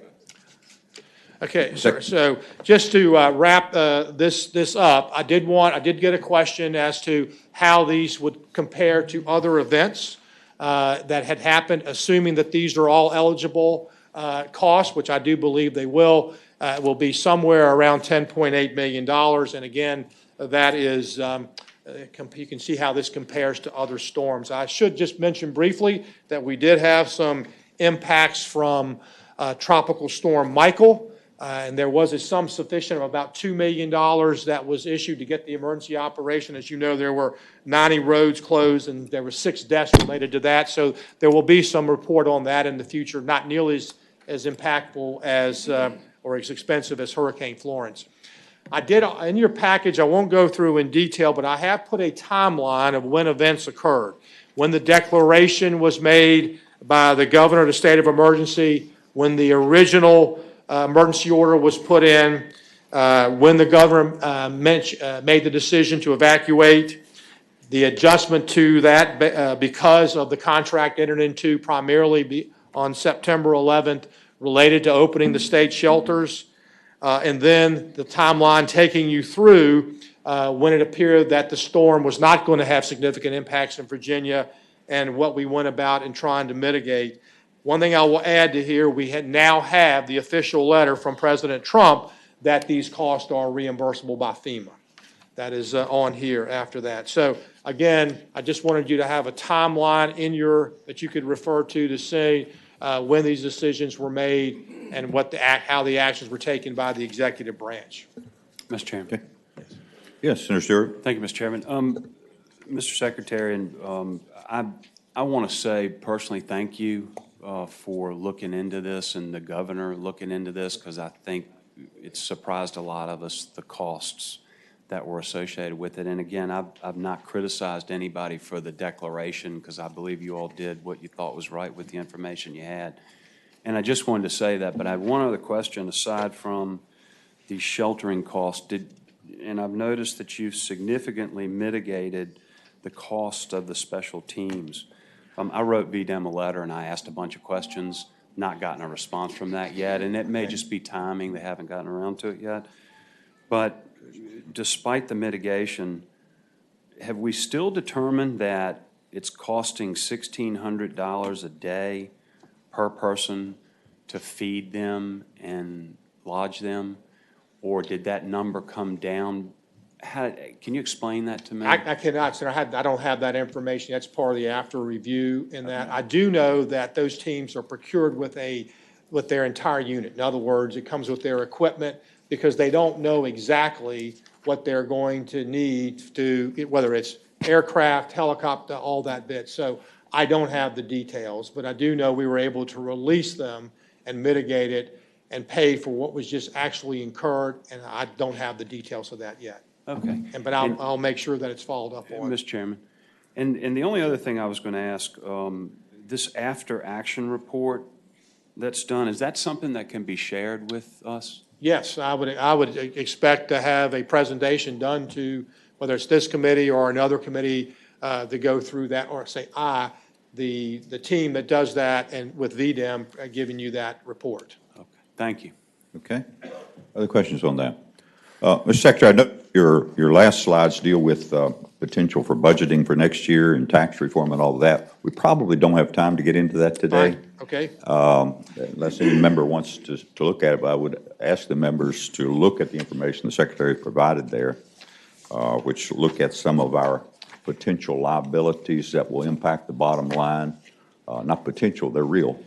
Okay, so just to wrap this up, I did get a question as to how these would compare to other events that had happened, assuming that these are all eligible costs, which I do believe they will be somewhere around $10.8 million. And again, that is, you can see how this compares to other storms. I should just mention briefly that we did have some impacts from Tropical Storm Michael. And there was a sum sufficient of about $2 million that was issued to get the emergency operation. As you know, there were 90 roads closed, and there were 6 deaths related to that. So there will be some report on that in the future, not nearly as impactful as or as expensive as Hurricane Florence. I did, in your package, I won't go through in detail, but I have put a timeline of when events occurred. When the declaration was made by the governor of the state of emergency, when the original emergency order was put in, when the governor made the decision to evacuate, the adjustment to that because of the contract entered into primarily on September 11th related to opening the state shelters, and then the timeline taking you through when it appeared that the storm was not going to have significant impacts in Virginia and what we went about in trying to mitigate. One thing I will add to here, we now have the official letter from President Trump that these costs are reimbursable by FEMA. That is on here after that. So again, I just wanted you to have a timeline that you could refer to say when these decisions were made and how the actions were taken by the executive branch. Mr. Chairman. Okay. Yes, Senator Stewart. Thank you, Mr. Chairman. Mr. Secretary, and I want to say personally thank you for looking into this, and the governor looking into this, because I think it surprised a lot of us, the costs that were associated with it. And again, I've not criticized anybody for the declaration, because I believe you all did what you thought was right with the information you had. And I just wanted to say that, but I have one other question aside from the sheltering costs. And I've noticed that you've significantly mitigated the cost of the special teams. I wrote VDEM a letter and I asked a bunch of questions, not gotten a response from that yet, and it may just be timing, they haven't gotten around to it yet. But despite the mitigation, have we still determined that it's costing $1,600 a day per person to feed them and lodge them? Or did that number come down Can you explain that to me? I cannot, sir. I don't have that information. That's part of the after review in that. I do know that those teams are procured with their entire unit. In other words, it comes with their equipment because they don't know exactly what they're going to need to, whether it's aircraft, helicopter, all that bit. So I don't have the details, but I do know we were able to release them and mitigate it and pay for what was just actually incurred, and I don't have the details of that yet. Okay. But I'll make sure that it's followed up on. Mr. Chairman, and the only other thing I was going to ask, this after-action report that's done, is that something that can be shared with us? Yes, I would expect to have a presentation done to, whether it's this committee or another committee, to go through that, or say, the team that does that, and with VDEM giving you that report. Okay, thank you. Okay. Other questions on that? Mr. Secretary, I know your last slides deal with potential for budgeting for next year and tax reform and all of that. We probably don't have time to get into that today. Okay, Unless any member wants to look at it, but I would ask the members to look at the information the Secretary provided there, which look at some of our potential liabilities that will impact the bottom line. Not potential, they're real.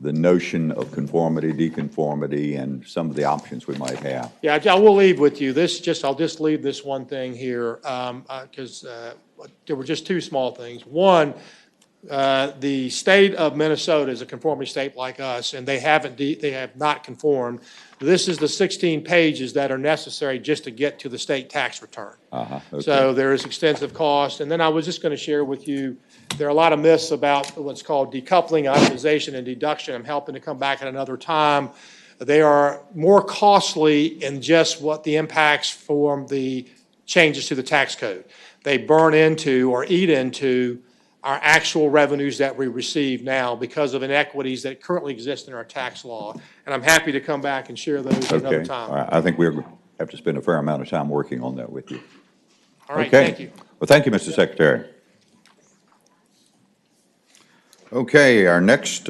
The notion of conformity, deconformity, and some of the options we might have. yeah, I will leave with you I'll just leave this one thing here, because there were just two small things. One, the state of Minnesota is a conforming state like us, and they have not conformed. This is the 16 pages that are necessary just to get to the state tax return. Okay. So there is extensive cost. And then I was just going to share with you, there are a lot of myths about what's called decoupling, itemization, and deduction. I'm helping to come back at another time. They are more costly in just what the impacts from the changes to the tax code. They burn into or eat into our actual revenues that we receive now because of inequities that currently exist in our tax law. And I'm happy to come back and share those another Okay. time. All right. I think we'll have to spend a fair amount of time working on that with you. All right, Okay. thank you. Well, thank you, Mr. Secretary. Okay, our next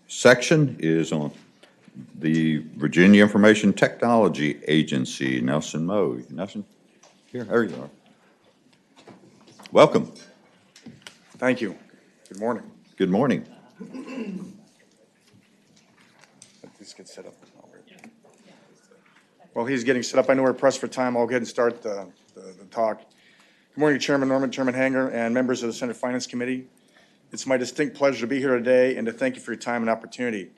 section is on the Virginia Information Technology Agency. Nelson Moe. Nelson? Here, there you are. Welcome. Thank you. Good morning. Good morning. Let this get set up. While he's getting set up, I know we're pressed for time. I'll go ahead and start the talk. Good morning, Chairman Norman, Chairman Hanger, and members of the Senate Finance Committee. It's my distinct pleasure to be here today and to thank you for your time and opportunity.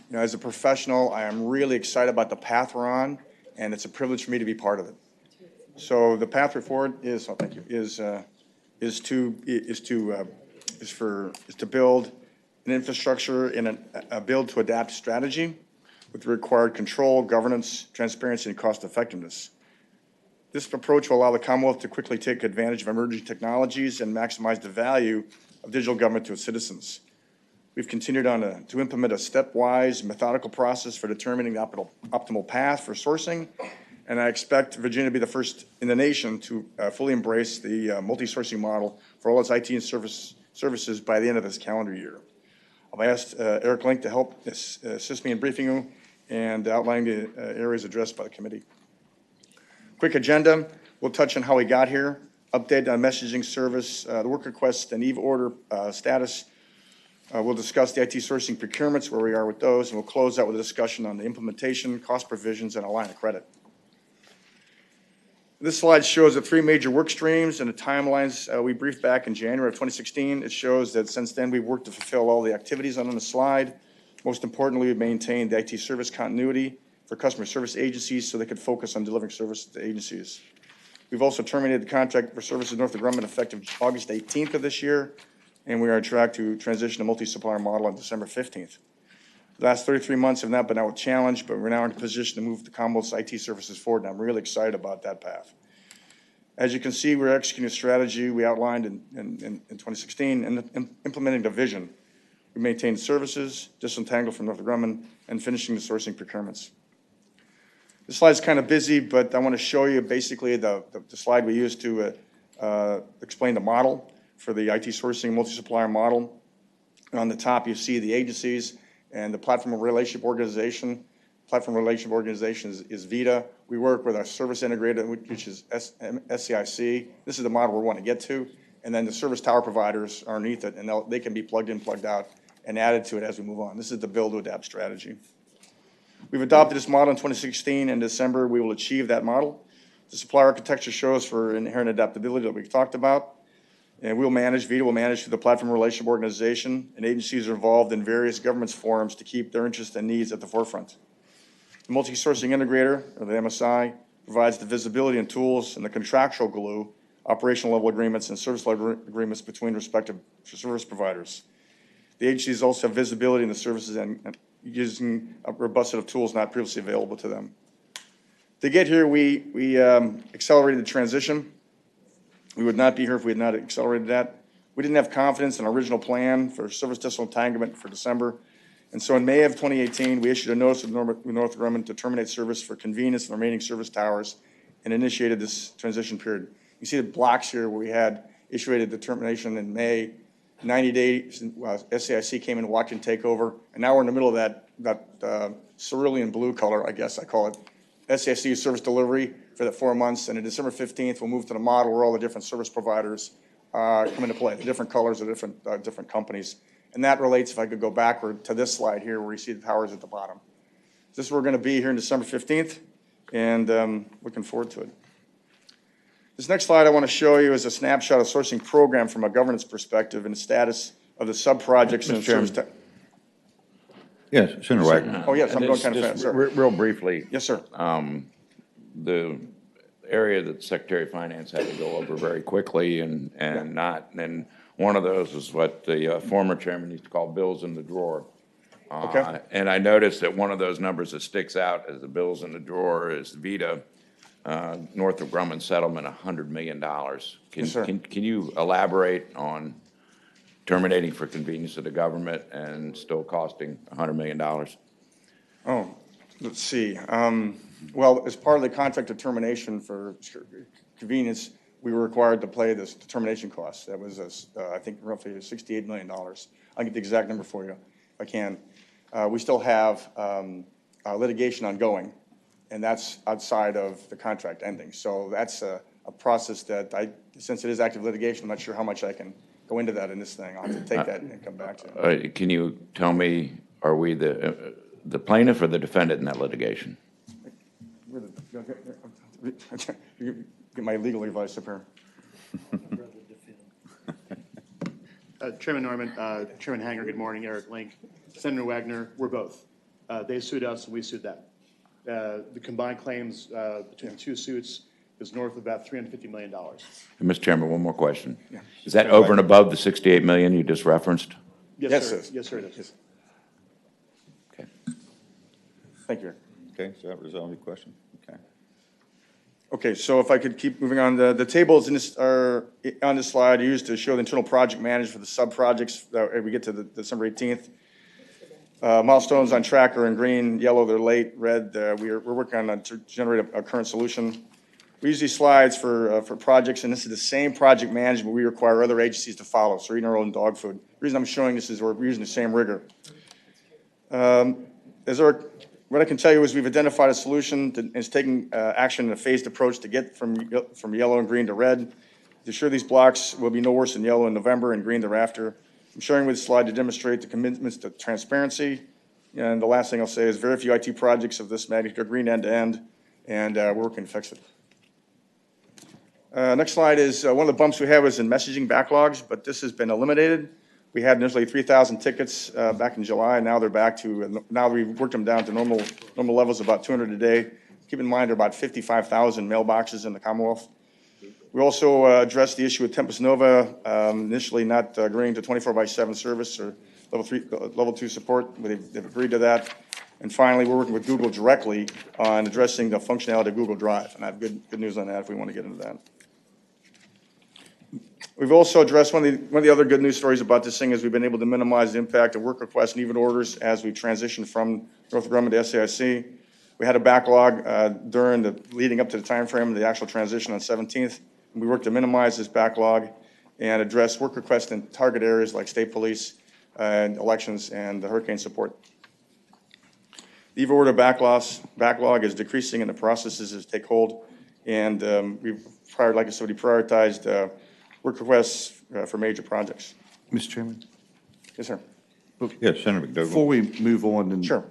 You know, as a professional, I am really excited about the path we're on, and it's a privilege for me to be part of it. So the path forward is, oh, thank you, is to build an infrastructure and a build to adapt strategy with the required control, governance, transparency, and cost effectiveness. This approach will allow the Commonwealth to quickly take advantage of emerging technologies and maximize the value of digital government to its citizens. We've continued on to implement a stepwise, methodical process for determining the optimal path for sourcing, and I expect Virginia to be the first in the nation to fully embrace the multi-sourcing model for all its IT and services by the end of this calendar year. I've asked Eric Link to help assist me in briefing you and outlining the areas addressed by the committee. Quick agenda, we'll touch on how we got here, update on messaging service, the work request and EVE order status. We'll discuss the IT sourcing procurements, where we are with those, and we'll close out with a discussion on the implementation, cost provisions, and a line of credit. This slide shows the three major work streams and the timelines we briefed back in January of 2016. It shows that since then we've worked to fulfill all the activities on the slide. Most importantly, we've maintained the IT service continuity for customer service agencies so they could focus on delivering service to agencies. We've also terminated the contract for services north of Grumman effective August 18th of this year, and we are on track to transition to multi-supplier model on December 15th. The last 33 months have not been out with challenge, but we're now in a position to move the Commonwealth's IT services forward, and I'm really excited about that path. As you can see, we're executing a strategy we outlined in 2016 and implementing the vision. We maintained services, disentangled from Northrop Grumman, and finishing the sourcing procurements. This slide is kind of busy, but I want to show you basically the slide we used to explain the model for the IT sourcing multi-supplier model. On the top, you see the agencies and the platform of relationship organization platform relationship organization is VITA. We work with our service integrator, which is SCIC. This is the model we want to get to. And then the service tower providers are underneath it, and they can be plugged in, plugged out, and added to it as we move on. This is the build to adapt strategy. We've adopted this model in 2016. In December, we will achieve that model. The supply architecture shows for inherent adaptability that we've talked about. And VITA will manage through the platform relationship organization, and agencies are involved in various governments forums to keep their interests and needs at the forefront. The multi-sourcing integrator, or the MSI, provides the visibility and tools and the contractual glue, operational level agreements and service level agreements between respective service providers. The agencies also have visibility in the services and using a robust set of tools not previously available to them. To get here, we accelerated the transition. We would not be here if we had not accelerated that. We didn't have confidence in our original plan for service disentanglement for December. And so in May of 2018, we issued a notice of Northrop Grumman to terminate service for convenience in the remaining service towers and initiated this transition period. You see the blocks here where we had issued the termination in May. 90 days, SAIC came in, watched and take over. And now we're in the middle of that cerulean blue color, I guess I call it. SAIC service delivery for the 4 months. And on December 15th, we'll move to the model where all the different service providers come into play, the different colors of different companies. And that relates, if I could go backward, to this slide here where you see the towers at the bottom. This is where we're going to be here on December 15th, and looking forward to it. This next slide I want to show you is a snapshot of sourcing program from a governance perspective and the status of the sub-projects in the service. Yes, Senator Wagner. Oh, yes, I'm going Just- kind of just fast, sir. Real briefly, Yes, sir. the area that the Secretary of Finance had to go over very quickly and one of those is what the former chairman used to call bills in the drawer. Okay. And I noticed that one of those numbers that sticks out as the bills in the drawer is VITA, Northrop Grumman settlement, $100 million. Yes, sir. Can you elaborate on terminating for convenience of the government and still costing $100 million? Oh, let's see. Well, as part of the contract of termination for convenience, we were required to pay this termination cost. That was, I think, roughly $68 million. I'll get the exact number for you if I can. We still have litigation ongoing, and that's outside of the contract ending. So that's a process that since it is active litigation, I'm not sure how much I can go into that in this thing. I'll have to take that and come back to it. Can you tell me, are we the plaintiff or the defendant in that litigation? Get my legal advice up here. Chairman Norman, Chairman Hanger, good morning. Eric Link, Senator Wagner, we're both. They sued us and we sued them. The combined claims between the two suits is north of about $350 million. And Mr. Chairman, one more question. Is that over and above the $68 million you just referenced? Yes, sir. sir. Yes, sir, it is. Okay. Thank you. Okay, so that resolves your question? Okay. Okay, so if I could keep moving on, the tables in this are on this slide used to show the internal project management for the sub-projects that we get to the December 18th. Milestones on track are in green, yellow, they're late, red, we're working on to generate a current solution. We use these slides for projects, and this is the same project management we require other agencies to follow, so we're eating our own dog food. The reason I'm showing this is we're using the same rigor. What I can tell you is we've identified a solution that is taking action in a phased approach to get from yellow and green to red. To ensure these blocks will be no worse than yellow in November and green thereafter. I'm showing with this slide to demonstrate the commitments to transparency. And the last thing I'll say is very few IT projects of this magnitude are green end to end, and we're working to fix it. Next slide is one of the bumps we had was in messaging backlogs, but this has been eliminated. We had initially 3,000 tickets back in July. Now they're back to, now we've worked them down to normal levels, about 200 a day. Keep in mind there are about 55,000 mailboxes in the Commonwealth. We also addressed the issue with Tempest Nova, initially not agreeing to 24/7 service or level 2 support. They've agreed to that. And finally, we're working with Google directly on addressing the functionality of Google Drive. And I have good news on that if we want to get into that. We've also addressed one of the other good news stories about this thing is we've been able to minimize the impact of work requests and even orders as we transition from Northrop Grumman to SAIC. We had a backlog leading up to the time frame of the actual transition on 17th. We worked to minimize this backlog and address work requests in target areas like state police and elections and the hurricane support. The EVA order backlog is decreasing and the processes is take hold. And like I said, we prioritized work requests for major projects. Mr. Chairman? Yes, sir. Yes, Senator Before McDougall. we move on, and Sure.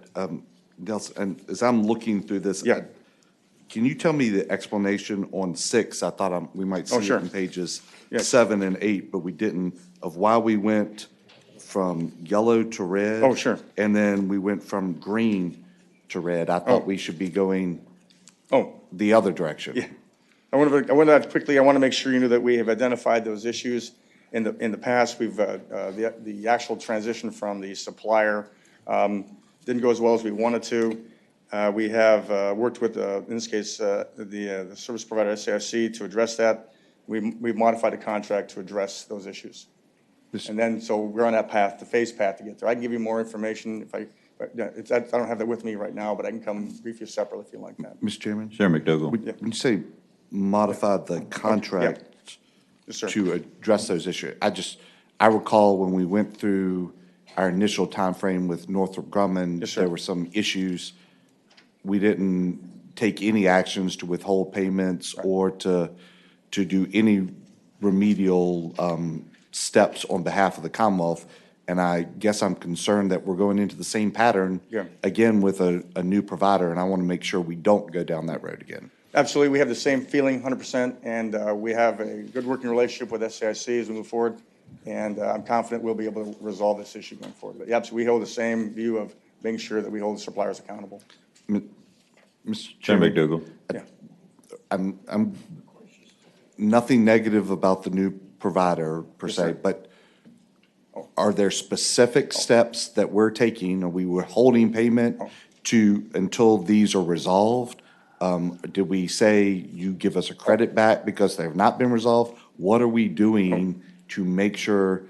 Nelson, and as I'm looking through this, Yeah. can you tell me the explanation on 6? I thought we might see Oh, sure. it in pages Yes. 7 and 8, but we didn't, of why we went from yellow to red. Oh, sure. And then we went from green to red. I thought we should be going Oh, the other direction. yeah. I want to quickly, I want to make sure you know that we have identified those issues. In the past, we've, the actual transition from the supplier didn't go as well as we wanted to. We have worked with, in this case, the service provider SAIC to address that. We've modified the contract to address those issues. And then, so we're on that path, the phase path to get there. I can give you more information if I don't have that with me right now, but I can come brief you separately if you like that. Mr. Chairman? Senator McDougall. When you say modified the contract Yes, sir. to address those issues, I recall when we went through our initial timeframe with Northrop Grumman, Yes, sir. there were some issues. We didn't take any actions to withhold payments or to do any remedial steps on behalf of the Commonwealth. And I guess I'm concerned that we're going into the same pattern Yeah. again with a new provider, and I want to make sure we don't go down that road again. Absolutely, we have the same feeling, 100%, and we have a good working relationship with SAIC as we move forward, and I'm confident we'll be able to resolve this issue going forward. But yeah, we hold the same view of making sure that we hold the suppliers accountable. Mr. Senator Chairman, McDougall. Yeah. I'm nothing negative about the new provider per Yes, se, sir. but are there specific steps that we're taking? Are we withholding payment until these are resolved? Did we say you give us a credit back because they have not been resolved? What are we doing to make sure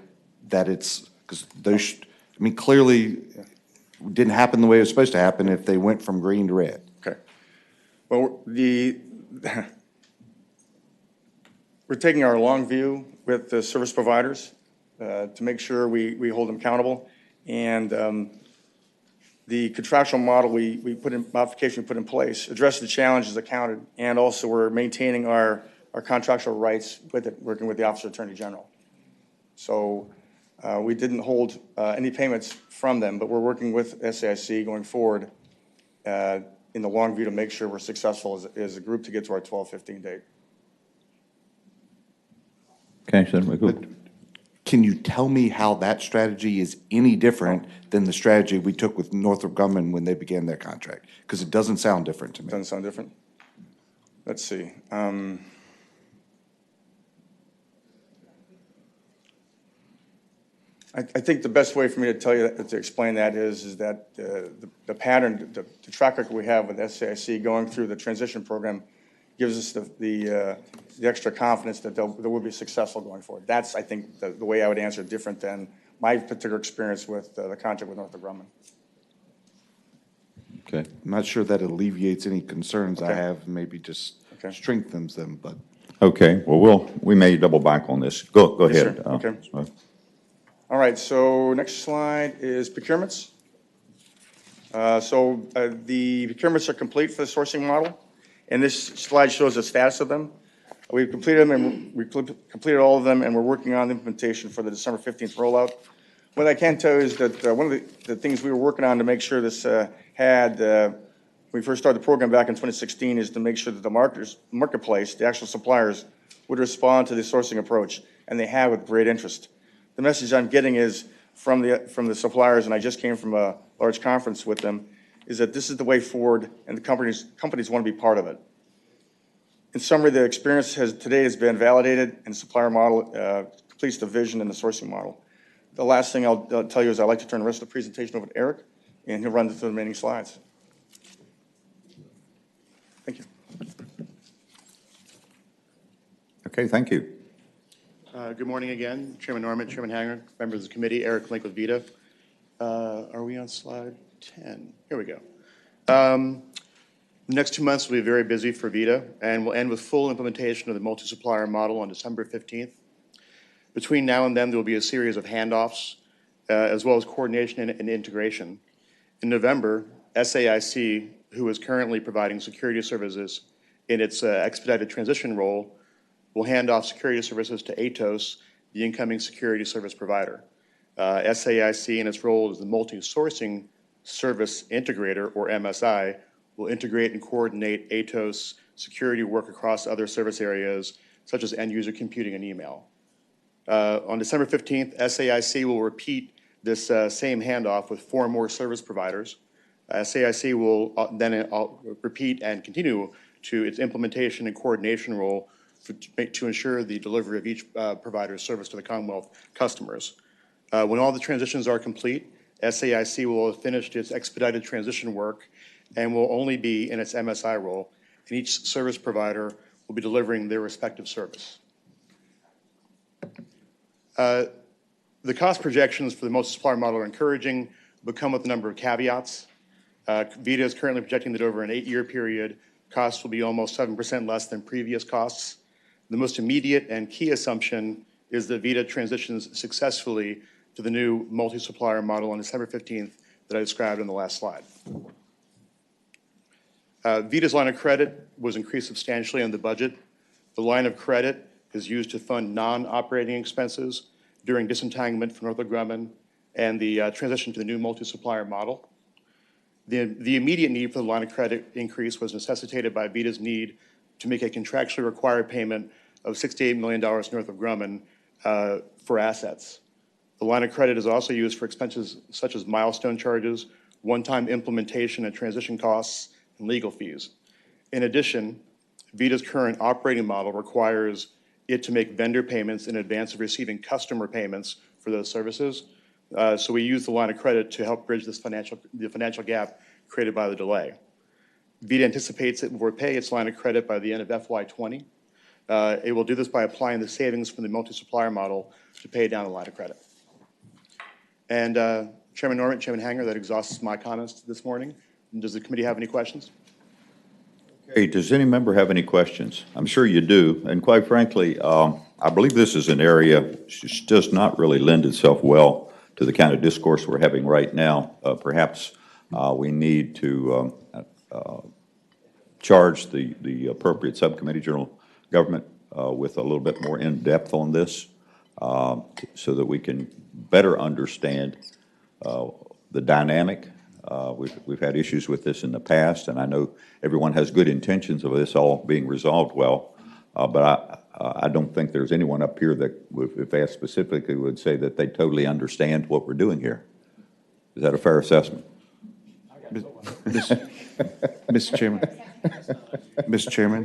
that it's, because those, I mean, clearly it didn't happen the way it was supposed to happen if they went from green to red. Okay. Well, we're taking our long view with the service providers to make sure we hold them accountable. And the contractual model modification we put in place addresses the challenges accounted, and also we're maintaining our contractual rights with it, working with the Office of Attorney General. So we didn't hold any payments from them, but we're working with SAIC going forward in the long view to make sure we're successful as a group to get to our 12/15 date. Okay, Senator McDougall. Can you tell me how that strategy is any different than the strategy we took with Northrop Grumman when they began their contract? Because it doesn't sound different to me. Doesn't sound different? Let's see. I think the best way for me to tell you, to explain that is that the pattern, the track record we have with SAIC going through the transition program gives us the extra confidence that they will be successful going forward. That's, I think, the way I would answer it, different than my particular experience with the contract with Northrop Grumman. Okay. I'm not sure that alleviates any concerns I Okay. have, maybe just Okay. strengthens them, but. Okay, well, we may double back on this. Go Yes, sir. ahead. Okay. All right, so next slide is procurements. The procurements are complete for the sourcing model, and this slide shows the status of them. We've completed them, and we completed all of them, and we're working on the implementation for the December 15th rollout. What I can tell you is that one of the things we were working on to make sure this when we first started the program back in 2016, is to make sure that the marketplace, the actual suppliers, would respond to the sourcing approach, and they have with great interest. The message I'm getting is from the suppliers, and I just came from a large conference with them, is that this is the way forward, and the companies want to be part of it. In summary, the experience today has been validated, and the supplier model completes the vision and the sourcing model. The last thing I'll tell you is I'd like to turn the rest of the presentation over to Eric, and he'll run through the remaining slides. Thank you. Okay, thank you. Good morning again, Chairman Norman, Chairman Hanger, members of the committee, Eric Link with VITA. Are we on slide 10? Here we go. The next 2 months will be very busy for VITA, and we'll end with full implementation of the multi-supplier model on December 15th. Between now and then, there will be a series of handoffs, as well as coordination and integration. In November, SAIC, who is currently providing security services in its expedited transition role, will hand off security services to Atos, the incoming security service provider. SAIC, in its role as the multi-sourcing service integrator, or MSI, will integrate and coordinate Atos security work across other service areas, such as end-user computing and email. On December 15th, SAIC will repeat this same handoff with 4 more service providers. SAIC will then repeat and continue to its implementation and coordination role to ensure the delivery of each provider's service to the Commonwealth customers. When all the transitions are complete, SAIC will have finished its expedited transition work and will only be in its MSI role, and each service provider will be delivering their respective service. The cost projections for the multi-supplier model are encouraging, but come with a number of caveats. VITA is currently projecting that over an 8-year period, costs will be almost 7% less than previous costs. The most immediate and key assumption is that VITA transitions successfully to the new multi-supplier model on December 15th that I described in the last slide. VITA's line of credit was increased substantially in the budget. The line of credit is used to fund non-operating expenses during disentanglement from Northrop Grumman and the transition to the new multi-supplier model. The immediate need for the line of credit increase was necessitated by VITA's need to make a contractually required payment of $68 million to Northrop Grumman for assets. The line of credit is also used for expenses such as milestone charges, one-time implementation and transition costs, and legal fees. In addition, VITA's current operating model requires it to make vendor payments in advance of receiving customer payments for those services. So we use the line of credit to help bridge the financial gap created by the delay. VITA anticipates it will repay its line of credit by the end of FY20. It will do this by applying the savings from the multi-supplier model to pay down the line of credit. And Chairman Norman, Chairman Hanger, that exhausts my comments this morning. Does the committee have any questions? Hey, does any member have any questions? I'm sure you do, and quite frankly, I believe this is an area which does not really lend itself well to the kind of discourse we're having right now. Perhaps we need to charge the appropriate subcommittee, General Government, with a little bit more in-depth on this so that we can better understand the dynamic. We've had issues with this in the past, and I know everyone has good intentions of this all being resolved well, but I don't think there's anyone up here that, if asked specifically, would say that they totally understand what we're doing here. Is that a fair assessment? Mr. Chairman, Mr. Chairman,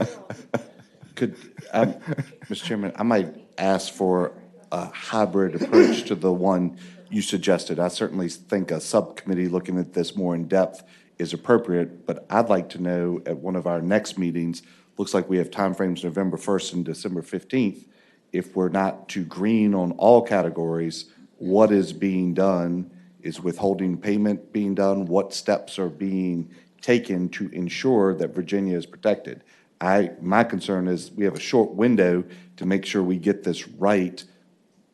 Mr. Chairman, I might ask for a hybrid approach to the one you suggested. I certainly think a subcommittee looking at this more in depth is appropriate, but I'd like to know at one of our next meetings, looks like we have timeframes November 1st and December 15th. If we're not too green on all categories, what is being done? Is withholding payment being done? What steps are being taken to ensure that Virginia is protected? My concern is we have a short window to make sure we get this right.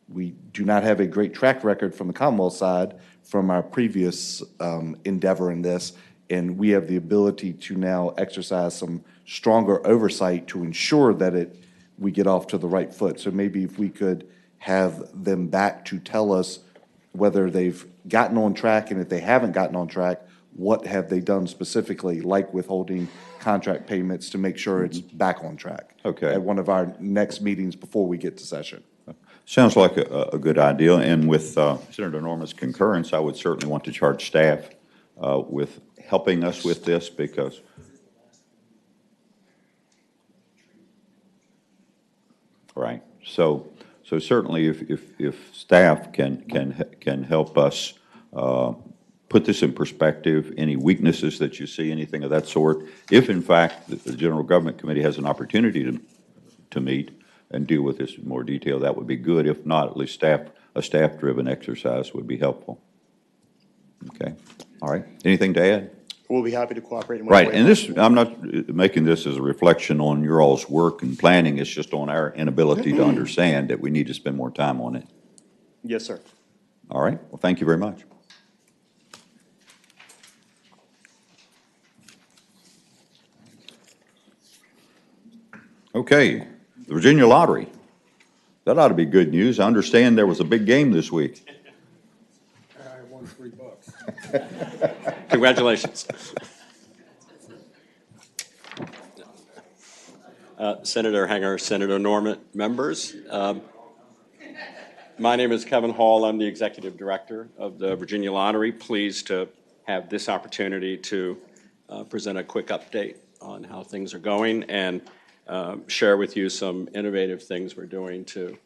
We do not have a great track record from the Commonwealth side from our previous endeavor in this, and we have the ability to now exercise some stronger oversight to ensure that we get off to the right foot. So maybe if we could have them back to tell us whether they've gotten on track, and if they haven't gotten on track, what have they done specifically, like withholding contract payments, to make sure it's back on track. Okay. At one of our next meetings before we get to session. Sounds like a good idea, and with Senator Norman's concurrence, I would certainly want to charge staff with helping us with this, because right. So certainly, if staff can help us put this in perspective, any weaknesses that you see, anything of that sort, if in fact the General Government Committee has an opportunity to meet and deal with this in more detail, that would be good. If not, at least a staff-driven exercise would be helpful. Okay. All right. Anything to add? We'll be happy to cooperate. Right. And this, I'm not making this as a reflection on your all's work and planning. It's just on our inability to understand that we need to spend more time on it. Yes, sir. All right. Well, thank you very much. Okay, the Virginia Lottery. That ought to be good news. I understand there was a big game this week. I won $3. Congratulations. Senator Hanger, Senator Norman, members. My name is Kevin Hall. I'm the Executive Director of the Virginia Lottery. Pleased to have this opportunity to present a quick update on how things are going and share with you some innovative things we're doing to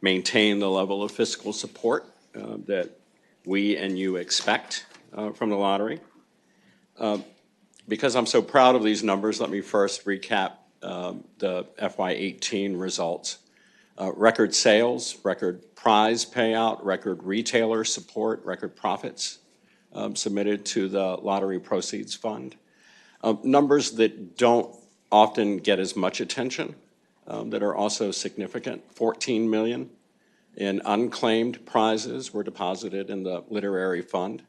maintain the level of fiscal support that we and you expect from the lottery. Because I'm so proud of these numbers, let me first recap the FY18 results. Record sales, record prize payout, record retailer support, record profits submitted to the Lottery Proceeds Fund. Numbers that don't often get as much attention, that are also significant. 14 million in unclaimed prizes were deposited in the Literary Fund.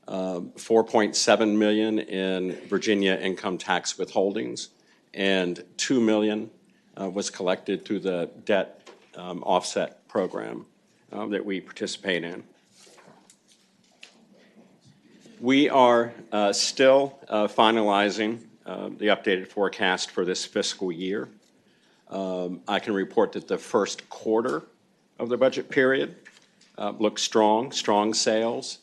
4.7 million in Virginia income tax withholdings, and 2 million was collected through the debt offset program that we participate in. We are still finalizing the updated forecast for this fiscal year. I can report that the first quarter of the budget period looks strong sales,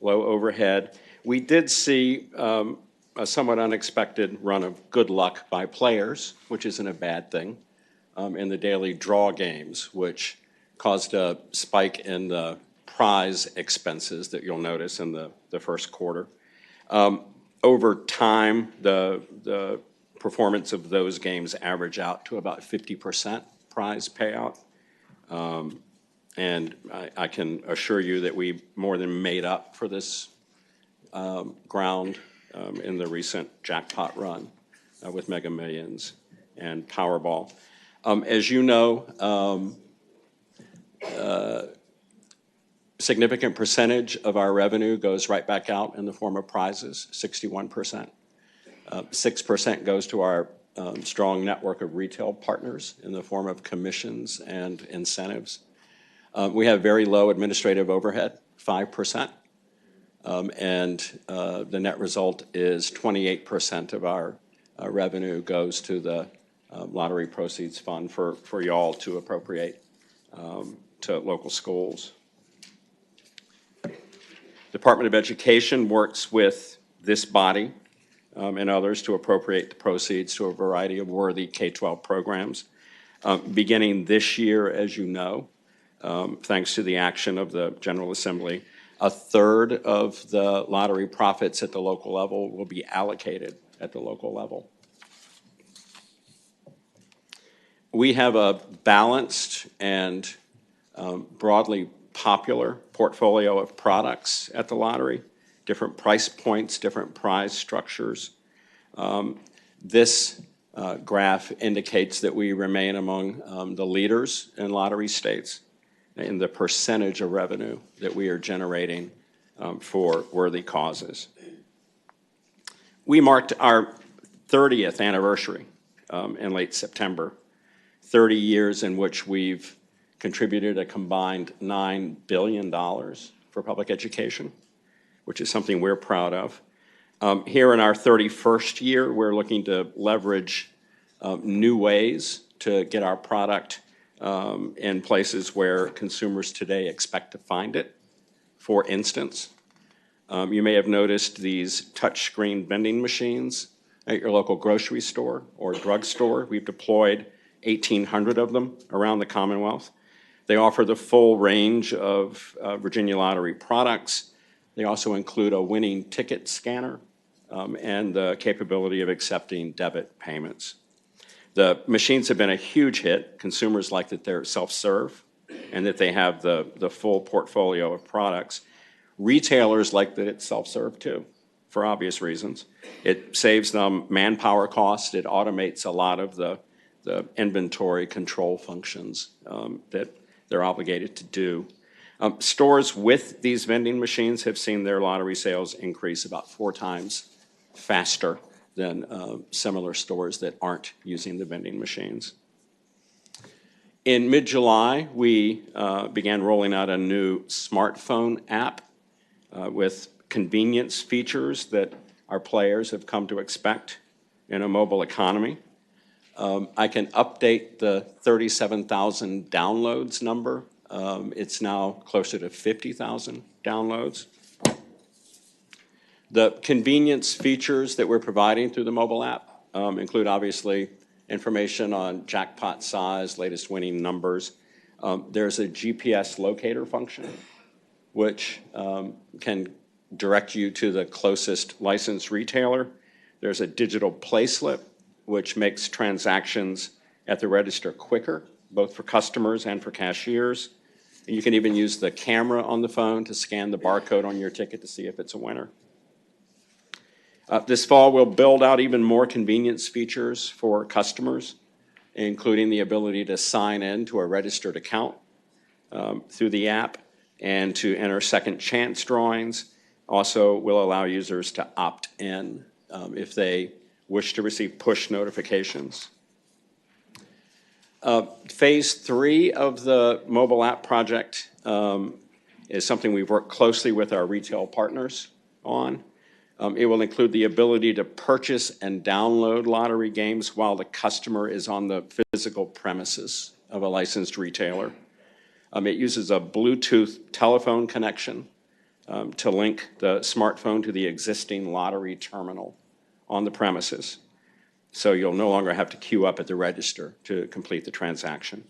low overhead. We did see a somewhat unexpected run of good luck by players, which isn't a bad thing, in the daily draw games, which caused a spike in the prize expenses that you'll notice in the first quarter. Over time, the performance of those games average out to about 50% prize payout. And I can assure you that we more than made up for this ground in the recent jackpot run with Mega Millions and Powerball. As you know, significant percentage of our revenue goes right back out in the form of prizes, 61%. 6% goes to our strong network of retail partners in the form of commissions and incentives. We have very low administrative overhead, 5%, and the net result is 28% of our revenue goes to the Lottery Proceeds Fund for y'all to appropriate to local schools. Department of Education works with this body and others to appropriate the proceeds to a variety of worthy K-12 programs. Beginning this year, as you know, thanks to the action of the General Assembly, a third of the lottery profits at the local level will be allocated at the local level. We have a balanced and broadly popular portfolio of products at the lottery, different price points, different prize structures. This graph indicates that we remain among the leaders in lottery states in the percentage of revenue that we are generating for worthy causes. We marked our 30th anniversary in late September, 30 years in which we've contributed a combined $9 billion for public education, which is something we're proud of. Here in our 31st year, we're looking to leverage new ways to get our product in places where consumers today expect to find it. For instance, you may have noticed these touchscreen vending machines at your local grocery store or drugstore. We've deployed 1,800 of them around the Commonwealth. They offer the full range of Virginia Lottery products. They also include a winning ticket scanner and the capability of accepting debit payments. The machines have been a huge hit. Consumers like that they're self-serve and that they have the full portfolio of products. Retailers like that it's self-serve too, for obvious reasons. It saves them manpower costs. It automates a lot of the inventory control functions that they're obligated to do. Stores with these vending machines have seen their lottery sales increase about 4 times faster than similar stores that aren't using the vending machines. In mid-July, we began rolling out a new smartphone app with convenience features that our players have come to expect in a mobile economy. I can update the 37,000 downloads number. It's now closer to 50,000 downloads. The convenience features that we're providing through the mobile app include, obviously, information on jackpot size, latest winning numbers. There's a GPS locator function, which can direct you to the closest licensed retailer. There's a digital play slip, which makes transactions at the register quicker, both for customers and for cashiers. And you can even use the camera on the phone to scan the barcode on your ticket to see if it's a winner. This fall, we'll build out even more convenience features for customers, including the ability to sign in to a registered account through the app and to enter second chance drawings. Also, will allow users to opt in if they wish to receive push notifications. Phase 3 of the mobile app project is something we've worked closely with our retail partners on. It will include the ability to purchase and download lottery games while the customer is on the physical premises of a licensed retailer. It uses a Bluetooth telephone connection to link the smartphone to the existing lottery terminal on the premises. So you'll no longer have to queue up at the register to complete the transaction.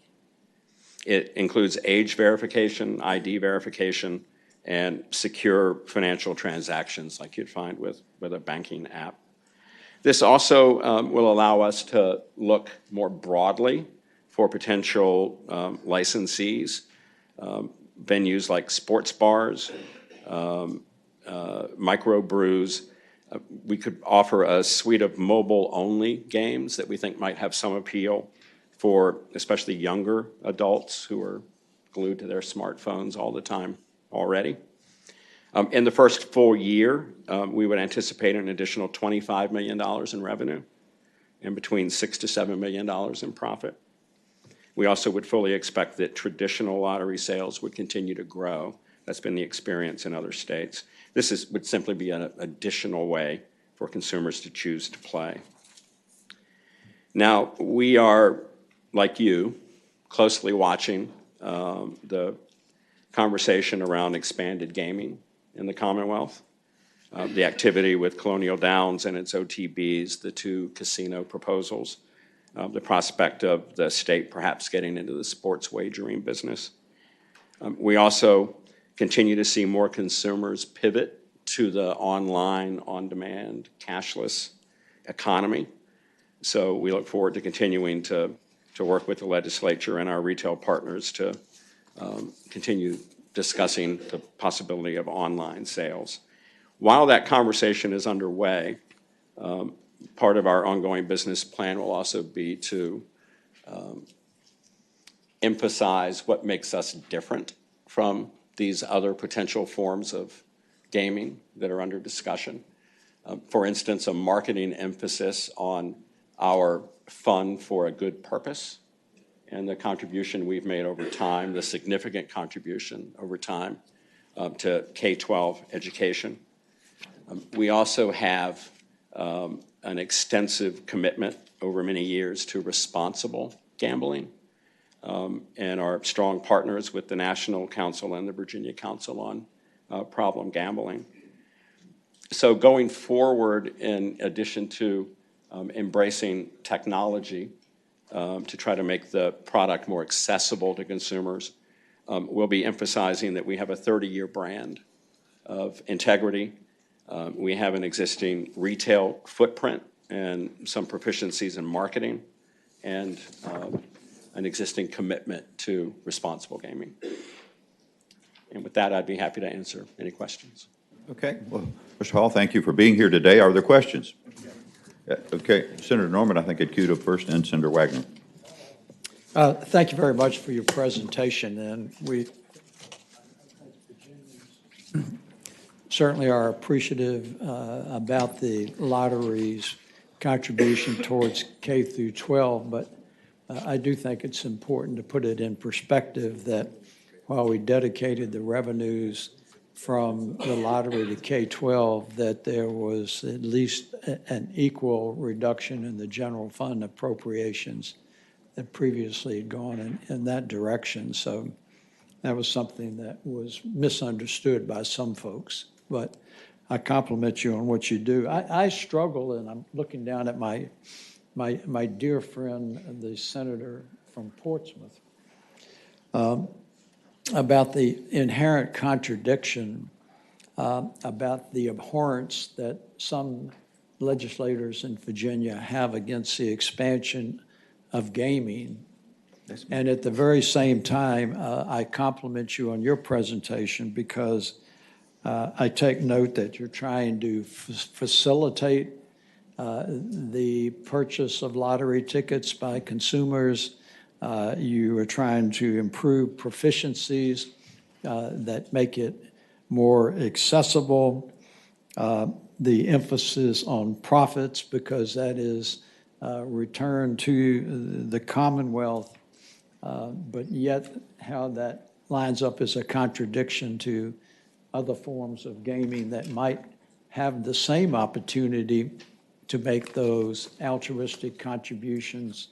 It includes age verification, ID verification, and secure financial transactions like you'd find with a banking app. This also will allow us to look more broadly for potential licensees, venues like sports bars, microbrews. We could offer a suite of mobile-only games that we think might have some appeal for especially younger adults who are glued to their smartphones all the time already. In the first full year, we would anticipate an additional $25 million in revenue and between $6 to $7 million in profit. We also would fully expect that traditional lottery sales would continue to grow. That's been the experience in other states. This would simply be an additional way for consumers to choose to play. Now, we are, like you, closely watching the conversation around expanded gaming in the Commonwealth, the activity with Colonial Downs and its OTBs, the 2 casino proposals, the prospect of the state perhaps getting into the sports wagering business. We also continue to see more consumers pivot to the online, on-demand, cashless economy. So we look forward to continuing to work with the legislature and our retail partners to continue discussing the possibility of online sales. While that conversation is underway, part of our ongoing business plan will also be to emphasize what makes us different from these other potential forms of gaming that are under discussion. For instance, a marketing emphasis on our fund for a good purpose and the contribution we've made over time, the significant contribution over time to K-12 education. We also have an extensive commitment over many years to responsible gambling and are strong partners with the National Council and the Virginia Council on problem gambling. So going forward, in addition to embracing technology to try to make the product more accessible to consumers, we'll be emphasizing that we have a 30-year brand of integrity. We have an existing retail footprint and some proficiencies in marketing and an existing commitment to responsible gaming. And with that, I'd be happy to answer any questions. Okay. Well, Mr. Hall, thank you for being here today. Are there questions? Okay. Senator Norman, I think, had queued up first, and Senator Wagner. Thank you very much for your presentation, and we certainly are appreciative about the lotteries contribution towards K through 12, but I do think it's important to put it in perspective that while we dedicated the revenues from the lottery to K-12, that there was at least an equal reduction in the general fund appropriations that previously had gone in that direction. So that was something that was misunderstood by some folks. But I compliment you on what you do. I struggle, and I'm looking down at my dear friend, the senator from Portsmouth, about the inherent contradiction, about the abhorrence that some legislators in Virginia have against the expansion of gaming. And at the very same time, I compliment you on your presentation because I take note that you're trying to facilitate the purchase of lottery tickets by consumers. You are trying to improve proficiencies that make it more accessible. The emphasis on profits, because that is return to the Commonwealth, but yet how that lines up as a contradiction to other forms of gaming that might have the same opportunity to make those altruistic contributions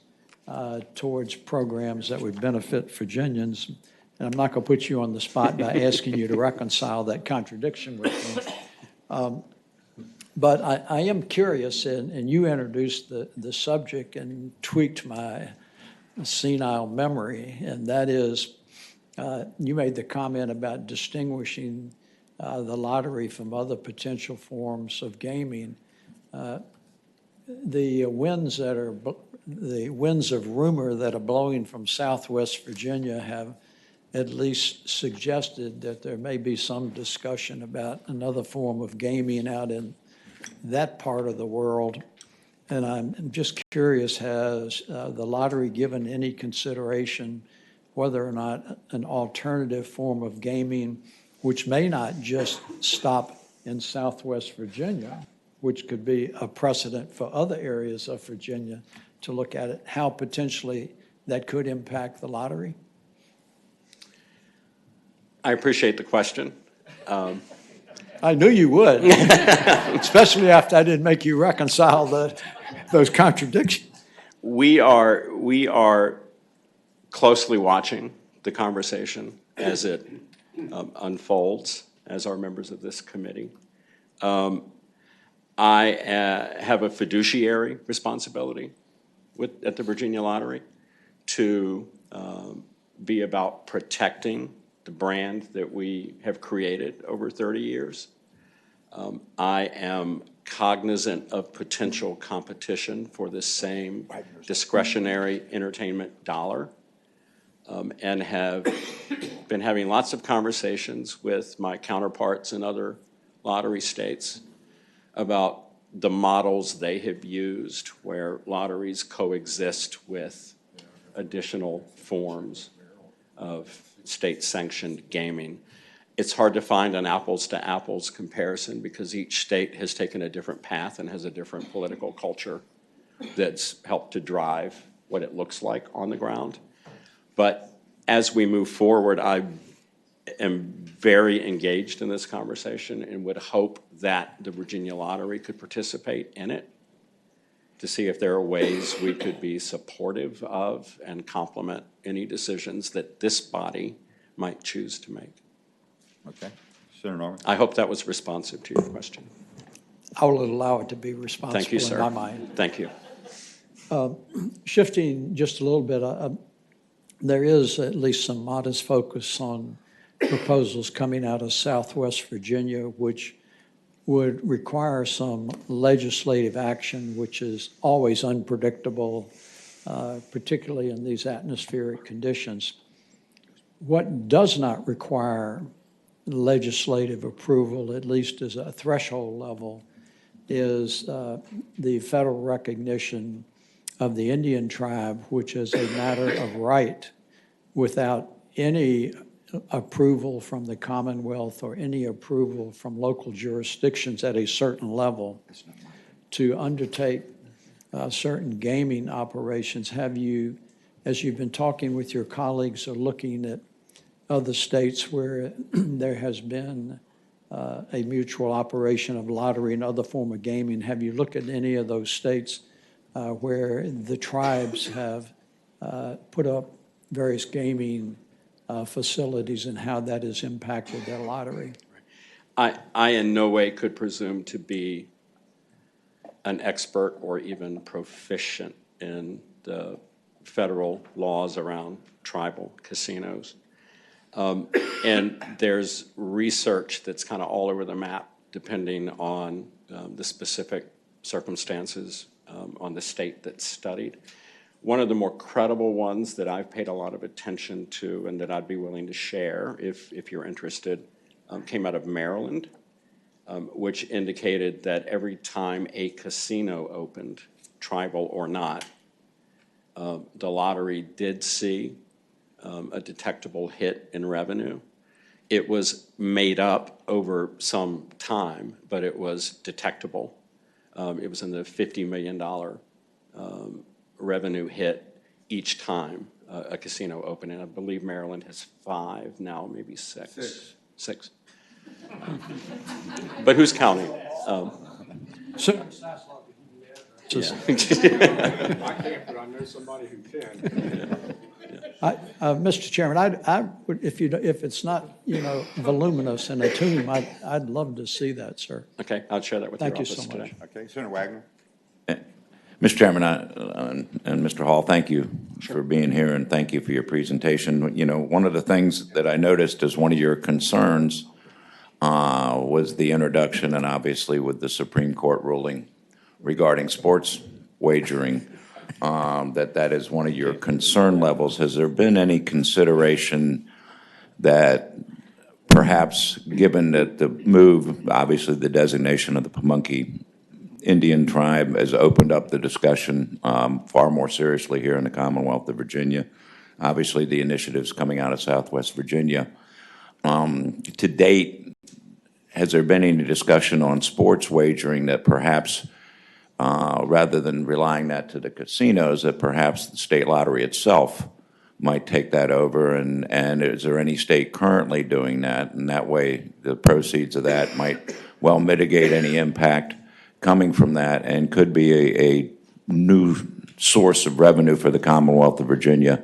towards programs that would benefit Virginians. And I'm not going to put you on the spot by asking you to reconcile that contradiction with me. But I am curious, and you introduced the subject and tweaked my senile memory, and that is, you made the comment about distinguishing the lottery from other potential forms of gaming. The winds of rumor that are blowing from Southwest Virginia have at least suggested that there may be some discussion about another form of gaming out in that part of the world. And I'm just curious, has the lottery given any consideration whether or not an alternative form of gaming, which may not just stop in Southwest Virginia, which could be a precedent for other areas of Virginia to look at it, how potentially that could impact the lottery? I appreciate the question. I knew you would, especially after I didn't make you reconcile those contradictions. We are closely watching the conversation as it unfolds as our members of this committee. I have a fiduciary responsibility at the Virginia Lottery to be about protecting the brand that we have created over 30 years. I am cognizant of potential competition for the same discretionary entertainment dollar, and have been having lots of conversations with my counterparts in other lottery states about the models they have used where lotteries coexist with additional forms of state-sanctioned gaming. It's hard to find an apples-to-apples comparison because each state has taken a different path and has a different political culture that's helped to drive what it looks like on the ground. But as we move forward, I am very engaged in this conversation and would hope that the Virginia Lottery could participate in it to see if there are ways we could be supportive of and complement any decisions that this body might choose to make. Okay. Senator Norman? I hope that was responsive to your question. I will allow it to be responsible Thank you, sir. in my mind. Thank you. Shifting just a little bit, there is at least some modest focus on proposals coming out of Southwest Virginia, which would require some legislative action, which is always unpredictable, particularly in these atmospheric conditions. What does not require legislative approval, at least as a threshold level, is the federal recognition of the Indian tribe, which is a matter of right, without any approval from the Commonwealth or any approval from local jurisdictions at a certain level, to undertake certain gaming operations. Have you, as you've been talking with your colleagues or looking at other states where there has been a mutual operation of lottery and other form of gaming, have you looked at any of those states where the tribes have put up various gaming facilities and how that has impacted their lottery? I in no way could presume to be an expert or even proficient in the federal laws around tribal casinos. And there's research that's kind of all over the map, depending on the specific circumstances on the state that's studied. One of the more credible ones that I've paid a lot of attention to and that I'd be willing to share, if you're interested, came out of Maryland, which indicated that every time a casino opened, tribal or not, the lottery did see a detectable hit in revenue. It was made up over some time, but it was detectable. It was in the $50 million revenue hit each time a casino opened. And I believe Maryland has 5 now, maybe 6. 6. But who's counting? So, Yeah. I can't, but I know somebody who can. Mr. Chairman, I would, if it's not, voluminous in a tomb, I'd love to see that, sir. Okay, I'll share that with your Thank you office so today. much. Okay, Senator Wagner. Mr. Chairman, and Mr. Hall, thank you for being here, and thank you for your presentation. You know, one of the things that I noticed as one of your concerns was the introduction, and obviously with the Supreme Court ruling regarding sports wagering, that is one of your concern levels. Has there been any consideration that perhaps, given that the move, obviously the designation of the Pamunkey Indian tribe has opened up the discussion far more seriously here in the Commonwealth of Virginia, obviously the initiatives coming out of Southwest Virginia. To date, has there been any discussion on sports wagering that perhaps, rather than relying that to the casinos, that perhaps the state lottery itself might take that over? And is there any state currently doing that? And that way, the proceeds of that might well mitigate any impact coming from that, and could be a new source of revenue for the Commonwealth of Virginia,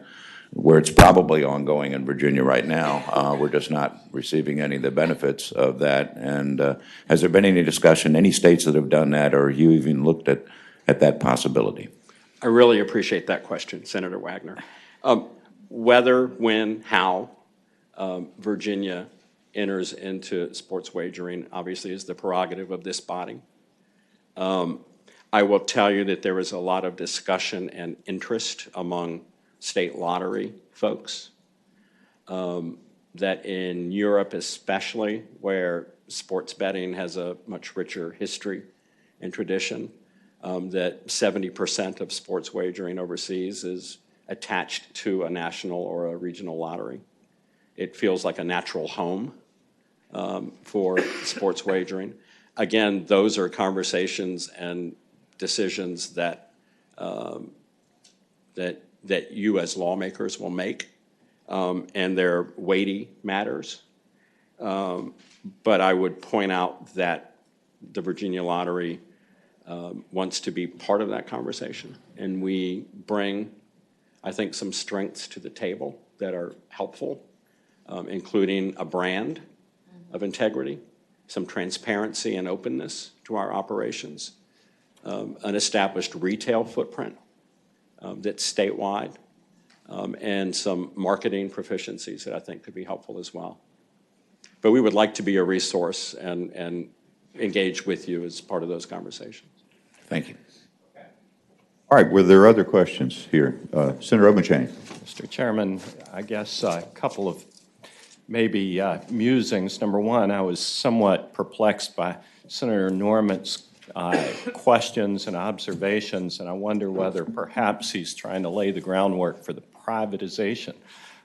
where it's probably ongoing in Virginia right now. We're just not receiving any of the benefits of that. And has there been any discussion, any states that have done that, or you even looked at that possibility? I really appreciate that question, Senator Wagner. Whether, when, how Virginia enters into sports wagering obviously is the prerogative of this body. I will tell you that there was a lot of discussion and interest among state lottery folks, that in Europe especially, where sports betting has a much richer history and tradition, that 70% of sports wagering overseas is attached to a national or a regional lottery. It feels like a natural home for sports wagering. Again, those are conversations and decisions that that you as lawmakers will make, and they're weighty matters. But I would point out that the Virginia Lottery wants to be part of that conversation, and we bring, I think, some strengths to the table that are helpful, including a brand of integrity, some transparency and openness to our operations, an established retail footprint that's statewide, and some marketing proficiencies that I think could be helpful as well. But we would like to be a resource and engage with you as part of those conversations. Thank you. All right, were there other questions here? Senator Obenchain. Mr. Chairman, I guess a couple of maybe musings. Number one, I was somewhat perplexed by Senator Norman's questions and observations, and I wonder whether perhaps he's trying to lay the groundwork for the privatization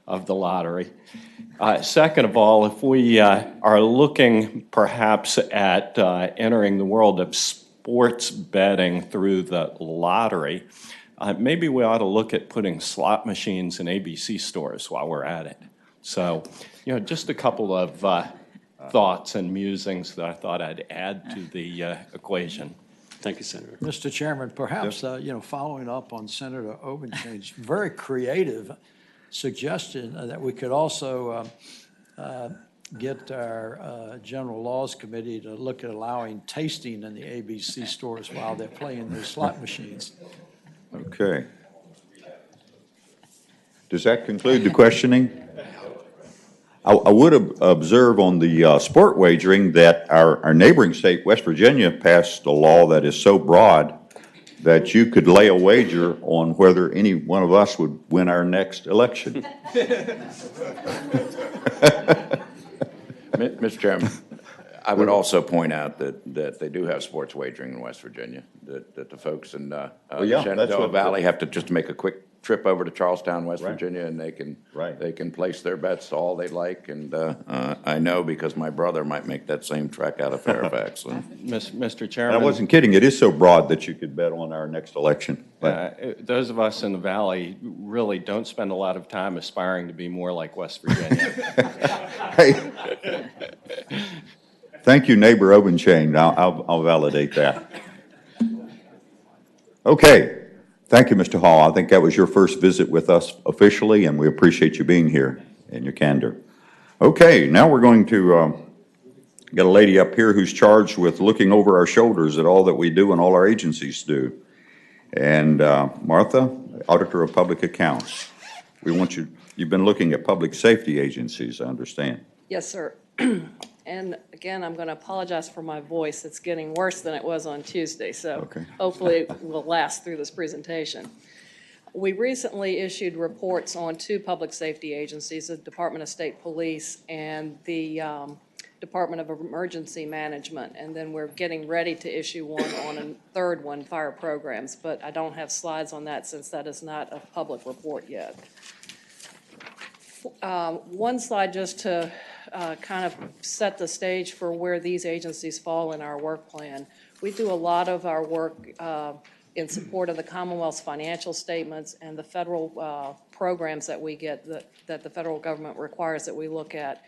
of the lottery. Second of all, if we are looking perhaps at entering the world of sports betting through the lottery, maybe we ought to look at putting slot machines in ABC stores while we're at it. So, just a couple of thoughts and musings that I thought I'd add to the equation. Thank you, Senator. Mr. Chairman, perhaps, following up on Senator Obenshain's very creative suggestion that we could also get our General Laws Committee to look at allowing tasting in the ABC stores while they're playing their slot machines. Okay. Does that conclude the questioning? I would observe on the sport wagering that our neighboring state, West Virginia, passed a law that is so broad that you could lay a wager on whether any one of us would win our next election. Mr. Chairman, I would also point out that they do have sports wagering in West Virginia, that the folks in yeah, that's Shenandoah what- Valley have to just make a quick trip over to Charlestown, West Right. Virginia, and they Right. can place their bets all they like. And I know because my brother might make that same trek out of Fairfax. So. Mr. And I Chairman. wasn't kidding. It is so broad that you could bet on our next election. Those of us in the Valley really don't spend a lot of time aspiring to be more like West Virginia. Hey, thank you, neighbor Obenshain. I'll validate that. Okay. Thank you, Mr. Hall. I think that was your first visit with us officially, and we appreciate you being here and your candor. Okay, now we're going to get a lady up here who's charged with looking over our shoulders at all that we do and all our agencies do. And Martha, Auditor of Public Accounts. We want you, you've been looking at public safety agencies, I understand. Yes, sir. And again, I'm going to apologize for my voice. It's getting worse than it was on Tuesday, so Okay. hopefully it will last through this presentation. We recently issued reports on two public safety agencies, the Department of State Police and the Department of Emergency Management, and then we're getting ready to issue one on a third one, fire programs, but I don't have slides on that since that is not a public report yet. One slide just to kind of set the stage for where these agencies fall in our work plan. We do a lot of our work in support of the Commonwealth's financial statements and the federal programs that we get that the federal government requires that we look at.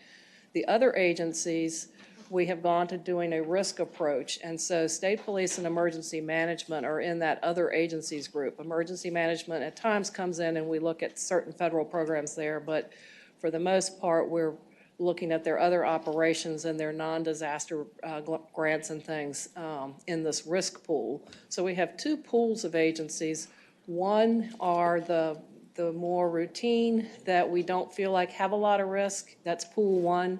The other agencies, we have gone to doing a risk approach, and so state police and emergency management are in that other agencies group. Emergency management at times comes in and we look at certain federal programs there, but for the most part, we're looking at their other operations and their non-disaster grants and things in this risk pool. So we have two pools of agencies. One are the more routine that we don't feel like have a lot of risk. That's pool one.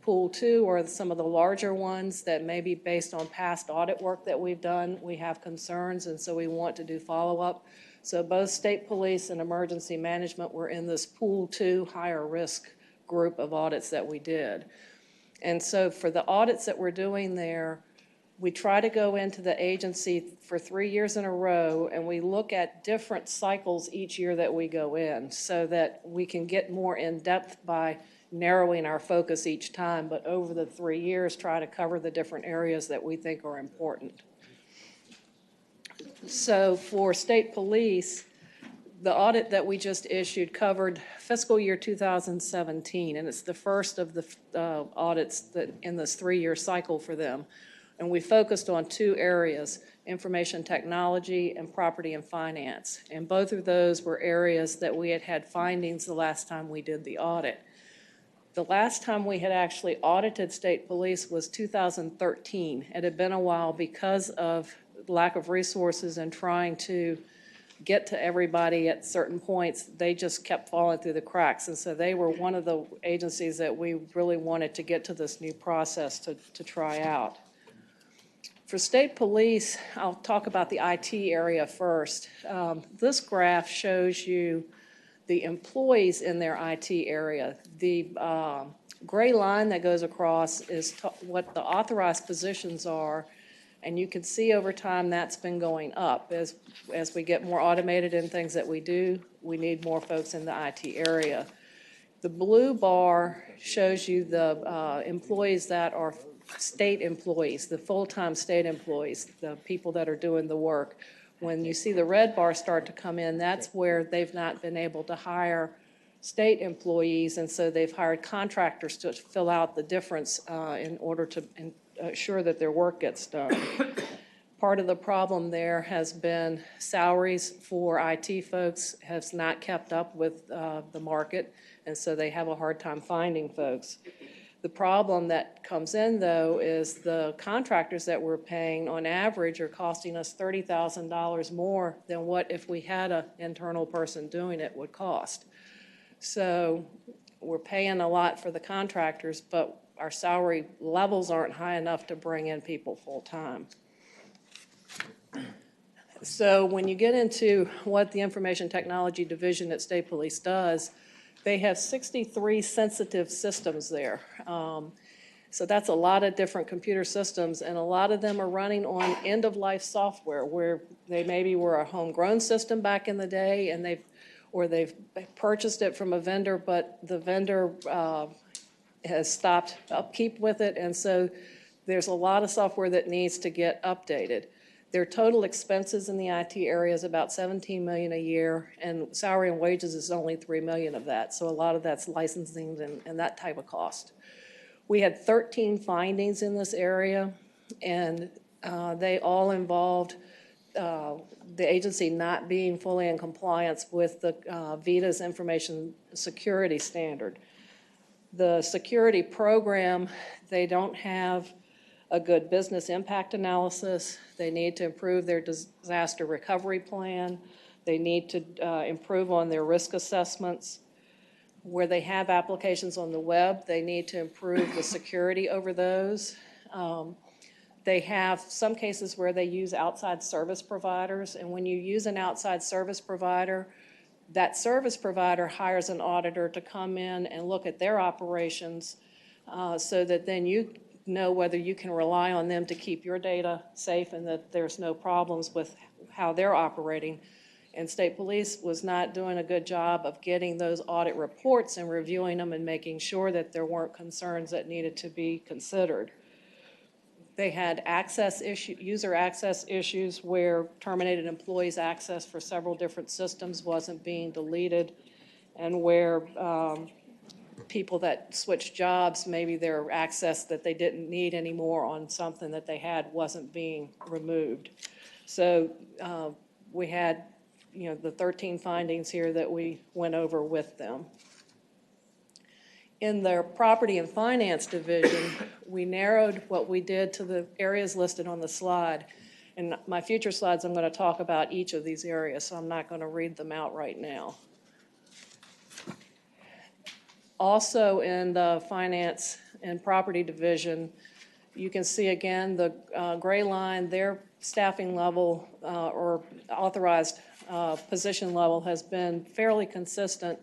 Pool two are some of the larger ones that may be based on past audit work that we've done. We have concerns, and so we want to do follow-up. So both state police and emergency management were in this pool two higher risk group of audits that we did. And so for the audits that we're doing there, we try to go into the agency for 3 years in a row, and we look at different cycles each year that we go in so that we can get more in depth by narrowing our focus each time, but over the 3 years, try to cover the different areas that we think are important. So for state police, the audit that we just issued covered fiscal year 2017, and it's the first of the audits that in this 3-year cycle for them. And we focused on two areas, information technology and property and finance. And both of those were areas that we had had findings the last time we did the audit. The last time we had actually audited state police was 2013. It had been a while because of lack of resources and trying to get to everybody at certain points. They just kept falling through the cracks. And so they were one of the agencies that we really wanted to get to this new process to try out. For state police, I'll talk about the IT area first. This graph shows you the employees in their IT area. The gray line that goes across is what the authorized positions are, and you can see over time that's been going up. As we get more automated in things that we do, we need more folks in the IT area. The blue bar shows you the employees that are state employees, the full-time state employees, the people that are doing the work. When you see the red bar start to come in, that's where they've not been able to hire state employees, and so they've hired contractors to fill out the difference in order to ensure that their work gets done. Part of the problem there has been salaries for IT folks has not kept up with the market, and so they have a hard time finding folks. The problem that comes in, though, is the contractors that we're paying on average are costing us $30,000 more than what if we had an internal person doing it would cost. So we're paying a lot for the contractors, but our salary levels aren't high enough to bring in people full-time. So when you get into what the Information Technology Division at State Police does, they have 63 sensitive systems there. So that's a lot of different computer systems, and a lot of them are running on end-of-life software where they maybe were a homegrown system back in the day, and they've purchased it from a vendor, but the vendor has stopped upkeep with it, and so there's a lot of software that needs to get updated. Their total expenses in the IT area is about $17 million a year, and salary and wages is only $3 million of that. So a lot of that's licensing and that type of cost. We had 13 findings in this area, and they all involved the agency not being fully in compliance with the VITA's information security standard. The security program, they don't have a good business impact analysis. They need to improve their disaster recovery plan. They need to improve on their risk assessments. Where they have applications on the web, they need to improve the security over those. They have some cases where they use outside service providers, and when you use an outside service provider, that service provider hires an auditor to come in and look at their operations so that then you know whether you can rely on them to keep your data safe and that there's no problems with how they're operating. And State Police was not doing a good job of getting those audit reports and reviewing them and making sure that there weren't concerns that needed to be considered. They had user access issues where terminated employees' access for several different systems wasn't being deleted, and where people that switched jobs, maybe their access that they didn't need anymore on something that they had wasn't being removed. So we had, the 13 findings here that we went over with them. In their Property and Finance Division, we narrowed what we did to the areas listed on the slide. In my future slides, I'm going to talk about each of these areas, so I'm not going to read them out right now. Also in the Finance and Property Division, you can see again the gray line, their staffing level or authorized position level has been fairly consistent.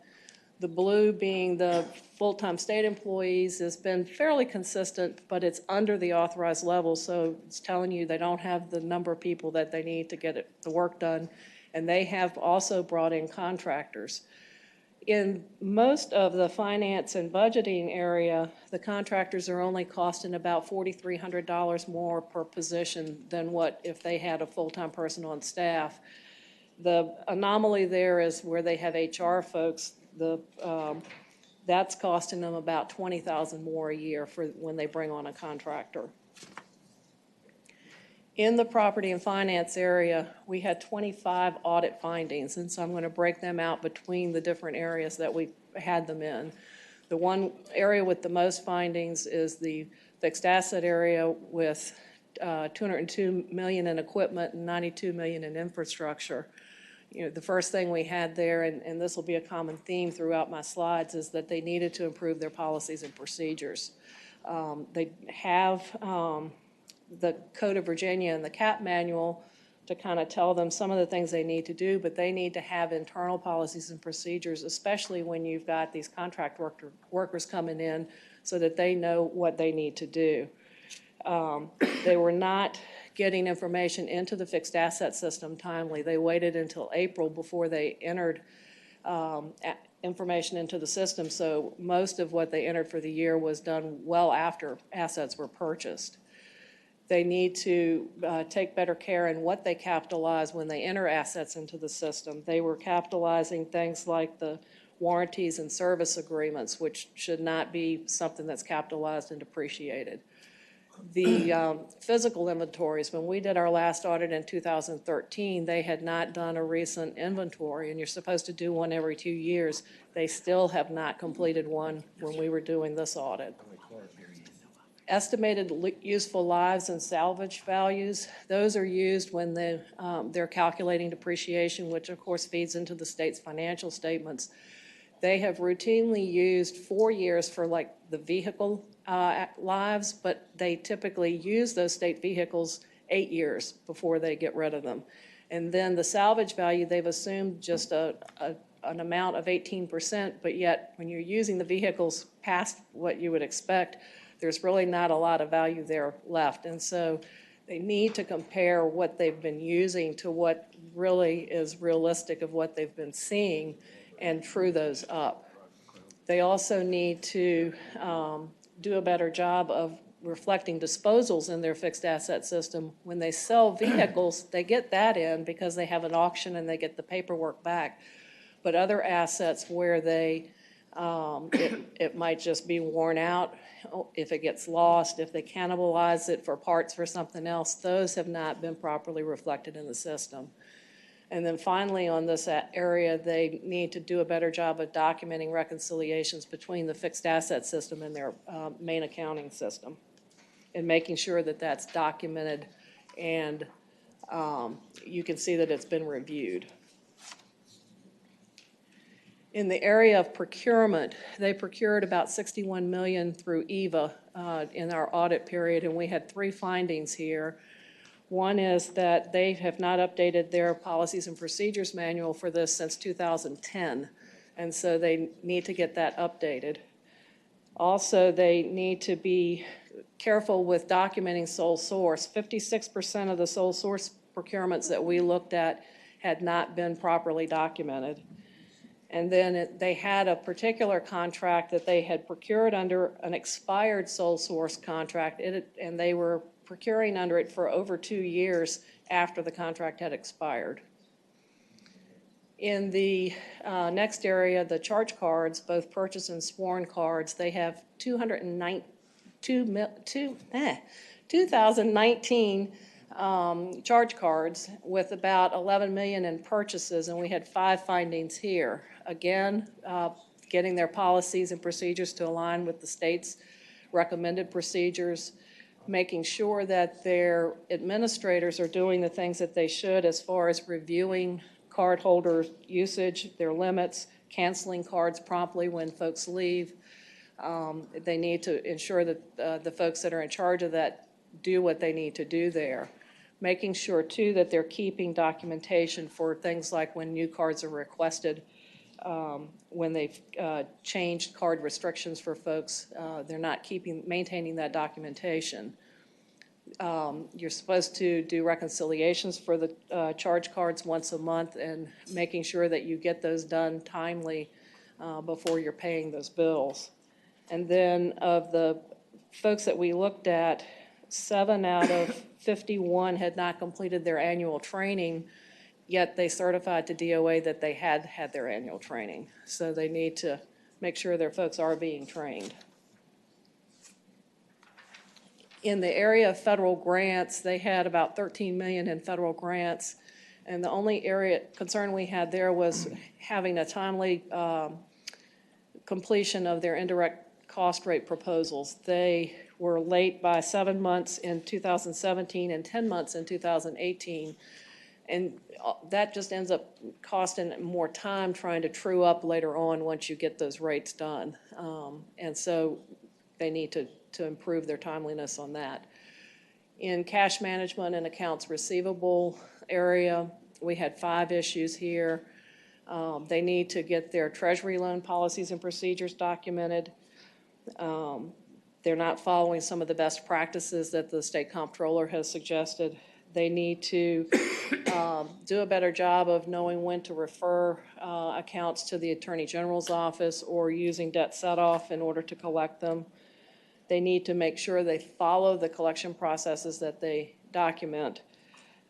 The blue being the full-time state employees has been fairly consistent, but it's under the authorized level, so it's telling you they don't have the number of people that they need to get the work done, and they have also brought in contractors. In most of the finance and budgeting area, the contractors are only costing about $4,300 more per position than what if they had a full-time person on staff. The anomaly there is where they have HR folks. That's costing them about $20,000 more a year for when they bring on a contractor. In the property and finance area, we had 25 audit findings, and so I'm going to break them out between the different areas that we had them in. The one area with the most findings is the fixed asset area with $202 million in equipment and $92 million in infrastructure. The first thing we had there, and this will be a common theme throughout my slides, is that they needed to improve their policies and procedures. They have the Code of Virginia and the CAP manual to kind of tell them some of the things they need to do, but they need to have internal policies and procedures, especially when you've got these contract workers coming in so that they know what they need to do. They were not getting information into the fixed asset system timely. They waited until April before they entered information into the system, so most of what they entered for the year was done well after assets were purchased. They need to take better care in what they capitalize when they enter assets into the system. They were capitalizing things like the warranties and service agreements, which should not be something that's capitalized and depreciated. The physical inventories, when we did our last audit in 2013, they had not done a recent inventory, and you're supposed to do one every 2 years. They still have not completed one when we were doing this audit. Estimated useful lives and salvage values, those are used when they're calculating depreciation, which of course feeds into the state's financial statements. They have routinely used 4 years for like the vehicle lives, but they typically use those state vehicles 8 years before they get rid of them. And then the salvage value, they've assumed just an amount of 18%, but yet when you're using the vehicles past what you would expect, there's really not a lot of value there left. And so they need to compare what they've been using to what really is realistic of what they've been seeing and true those up. They also need to do a better job of reflecting disposals in their fixed asset system. When they sell vehicles, they get that in because they have an auction and they get the paperwork back. But other assets where they, it might just be worn out, if it gets lost, if they cannibalize it for parts for something else, those have not been properly reflected in the system. And then finally, on this area, they need to do a better job of documenting reconciliations between the fixed asset system and their main accounting system, and making sure that that's documented and you can see that it's been reviewed. In the area of procurement, they procured about $61 million through EVA in our audit period, and we had 3 findings here. One is that they have not updated their policies and procedures manual for this since 2010, and so they need to get that updated. Also, they need to be careful with documenting sole source. 56% of the sole source procurements that we looked at had not been properly documented. And then they had a particular contract that they had procured under an expired sole source contract, and they were procuring under it for over 2 years after the contract had expired. In the next area, the charge cards, both purchase and sworn cards, they have 2019 charge cards with about 11 million in purchases, and we had 5 findings here. Again, getting their policies and procedures to align with the state's recommended procedures, making sure that their administrators are doing the things that they should as far as reviewing cardholder usage, their limits, canceling cards promptly when folks leave. They need to ensure that the folks that are in charge of that do what they need to do there. Making sure, too, that they're keeping documentation for things like when new cards are requested, when they've changed card restrictions for folks, they're not maintaining that documentation. You're supposed to do reconciliations for the charge cards once a month, and making sure that you get those done timely before you're paying those bills. And then of the folks that we looked at, 7 out of 51 had not completed their annual training, yet they certified to DOA that they had had their annual training. So they need to make sure their folks are being trained. In the area of federal grants, they had about 13 million in federal grants, and the only area concern we had there was having a timely completion of their indirect cost rate proposals. They were late by 7 months in 2017 and 10 months in 2018. And that just ends up costing more time trying to true up later on once you get those rates done. And so they need to improve their timeliness on that. In cash management and accounts receivable area, we had 5 issues here. They need to get their treasury loan policies and procedures documented. They're not following some of the best practices that the state comptroller has suggested. They need to do a better job of knowing when to refer accounts to the Attorney General's office or using debt set-off in order to collect them. They need to make sure they follow the collection processes that they document.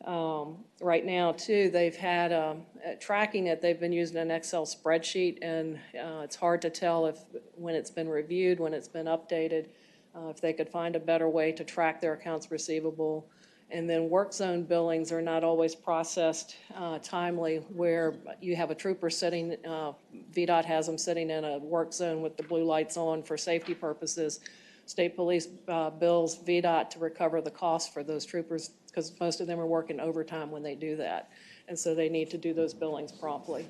Right now, too, they've had tracking it. They've been using an Excel spreadsheet, and it's hard to tell when it's been reviewed, when it's been updated, if they could find a better way to track their accounts receivable. And then work zone billings are not always processed timely, where you have a trooper sitting, VDOT has them sitting in a work zone with the blue lights on for safety purposes. State police bills VDOT to recover the cost for those troopers, because most of them are working overtime when they do that. And so they need to do those billings promptly.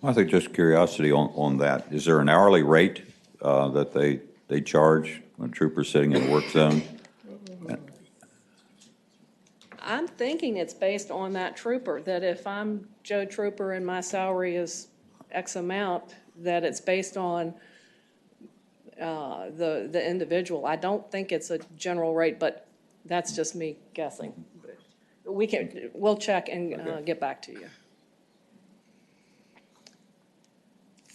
I think just curiosity on that. Is there an hourly rate that they charge when troopers sitting in a work zone? I'm thinking it's based on that trooper, that if I'm Joe Trooper and my salary is X amount, that it's based on the individual. I don't think it's a general rate, but that's just me guessing. We'll check and get back to you.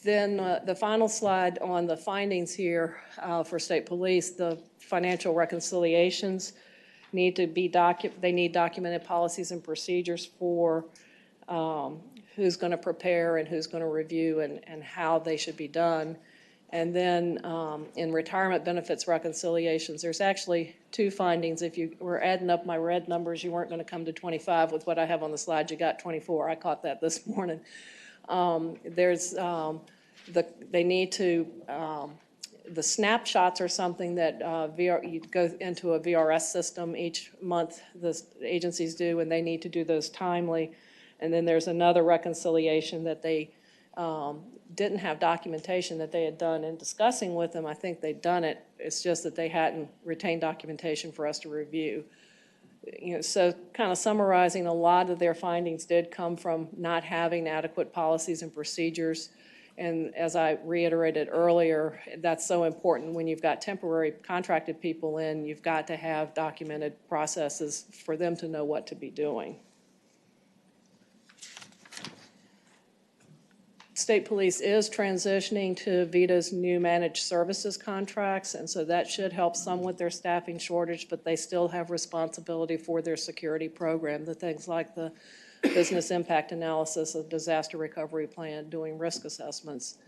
Then the final slide on the findings here for state police, the financial reconciliations need to be they need documented policies and procedures for who's going to prepare and who's going to review and how they should be done. And then in retirement benefits reconciliations, there's actually 2 findings. If you were adding up my red numbers, you weren't going to come to 25 with what I have on the slide. You got 24. I caught that this morning. They need to, the snapshots are something that you go into a VRS system each month, the agencies do, and they need to do those timely. And then there's another reconciliation that they didn't have documentation that they had done. In discussing with them, I think they'd done it. It's just that they hadn't retained documentation for us to review. So kind of summarizing, a lot of their findings did come from not having adequate policies and procedures. And as I reiterated earlier, that's so important when you've got temporary contracted people in, you've got to have documented processes for them to know what to be doing. State Police is transitioning to VITA's new managed services contracts, and so that should help some with their staffing shortage, but they still have responsibility for their security program, the things like the business impact analysis, a disaster recovery plan, doing risk assessments.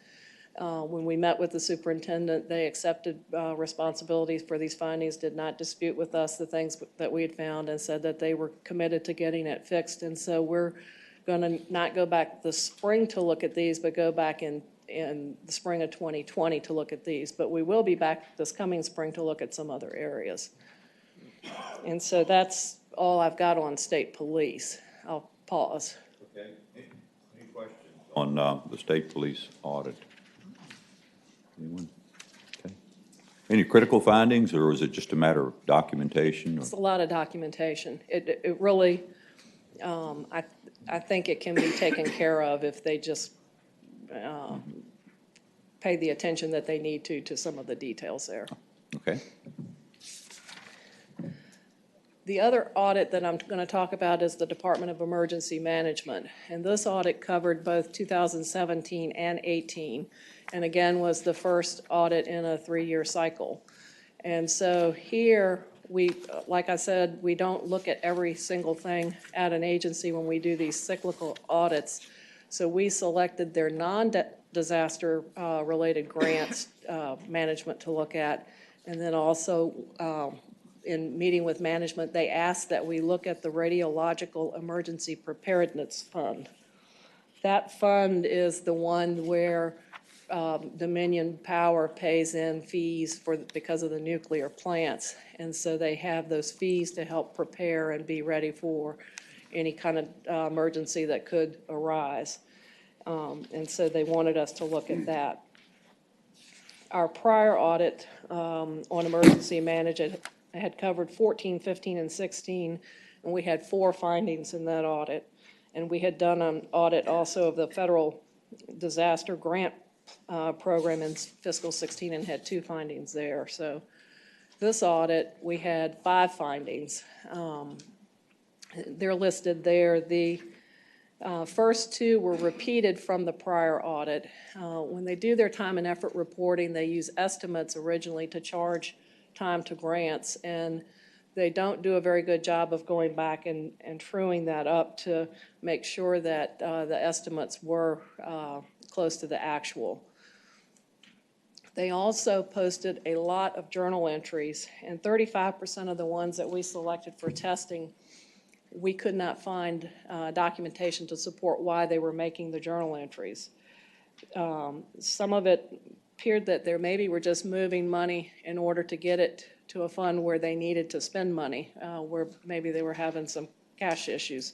When we met with the superintendent, they accepted responsibilities for these findings, did not dispute with us the things that we had found, and said that they were committed to getting it fixed. And so we're going to not go back this spring to look at these, but go back in the spring of 2020 to look at these. But we will be back this coming spring to look at some other areas. And so that's all I've got on state police. I'll pause. Okay. Any questions on the state police audit? Anyone? Okay. Any critical findings, or is it just a matter of documentation? It's a lot of documentation. It really, I think it can be taken care of if they just pay the attention that they need to some of the details there. Okay. The other audit that I'm going to talk about is the Department of Emergency Management. And this audit covered both 2017 and 18, and again was the first audit in a 3-year cycle. And so here, like I said, we don't look at every single thing at an agency when we do these cyclical audits. So we selected their non-disaster related grants management to look at. And then also in meeting with management, they asked that we look at the Radiological Emergency Preparedness Fund. That fund is the one where Dominion Power pays in fees because of the nuclear plants. And so they have those fees to help prepare and be ready for any kind of emergency that could arise. And so they wanted us to look at that. Our prior audit on emergency management had covered 14, 15, and 16, and we had 4 findings in that audit. And we had done an audit also of the federal disaster grant program in fiscal 16 and had 2 findings there. So this audit, we had 5 findings. They're listed there. The first two were repeated from the prior audit. When they do their time and effort reporting, they use estimates originally to charge time to grants, and they don't do a very good job of going back and truing that up to make sure that the estimates were close to the actual. They also posted a lot of journal entries, and 35% of the ones that we selected for testing, we could not find documentation to support why they were making the journal entries. Some of it appeared that they maybe were just moving money in order to get it to a fund where they needed to spend money, where maybe they were having some cash issues.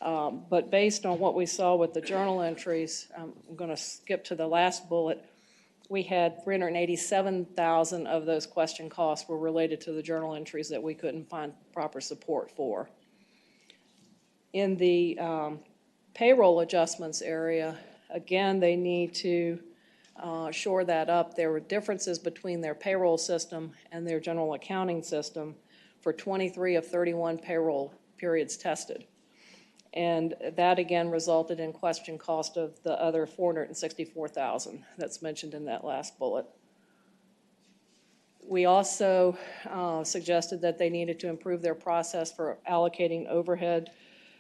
But based on what we saw with the journal entries, I'm going to skip to the last bullet. We had 387,000 of those question costs were related to the journal entries that we couldn't find proper support for. In the payroll adjustments area, again, they need to shore that up. There were differences between their payroll system and their general accounting system for 23 of 31 payroll periods tested. And that again resulted in question cost of the other 464,000 that's mentioned in that last bullet. We also suggested that they needed to improve their process for allocating overhead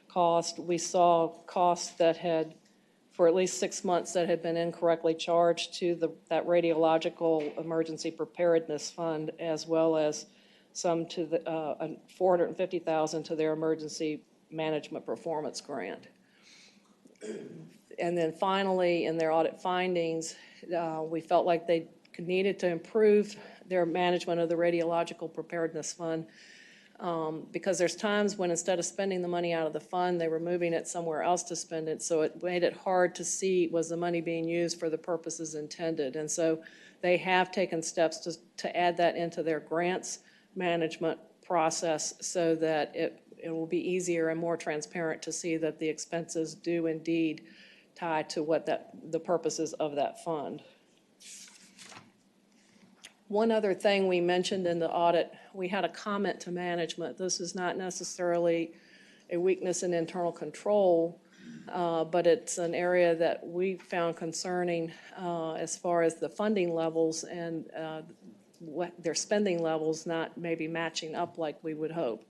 cost. We saw costs that had, for at least 6 months, that had been incorrectly charged to that radiological emergency preparedness fund, as well as some to the 450,000 to their emergency management performance grant. And then finally, in their audit findings, we felt like they needed to improve their management of the radiological preparedness fund, because there's times when instead of spending the money out of the fund, they were moving it somewhere else to spend it, so it made it hard to see was the money being used for the purposes intended. And so they have taken steps to add that into their grants management process so that it will be easier and more transparent to see that the expenses do indeed tie to what the purposes of that fund. One other thing we mentioned in the audit, we had a comment to management. This is not necessarily a weakness in internal control, but it's an area that we found concerning as far as the funding levels and what their spending levels not maybe matching up like we would hope.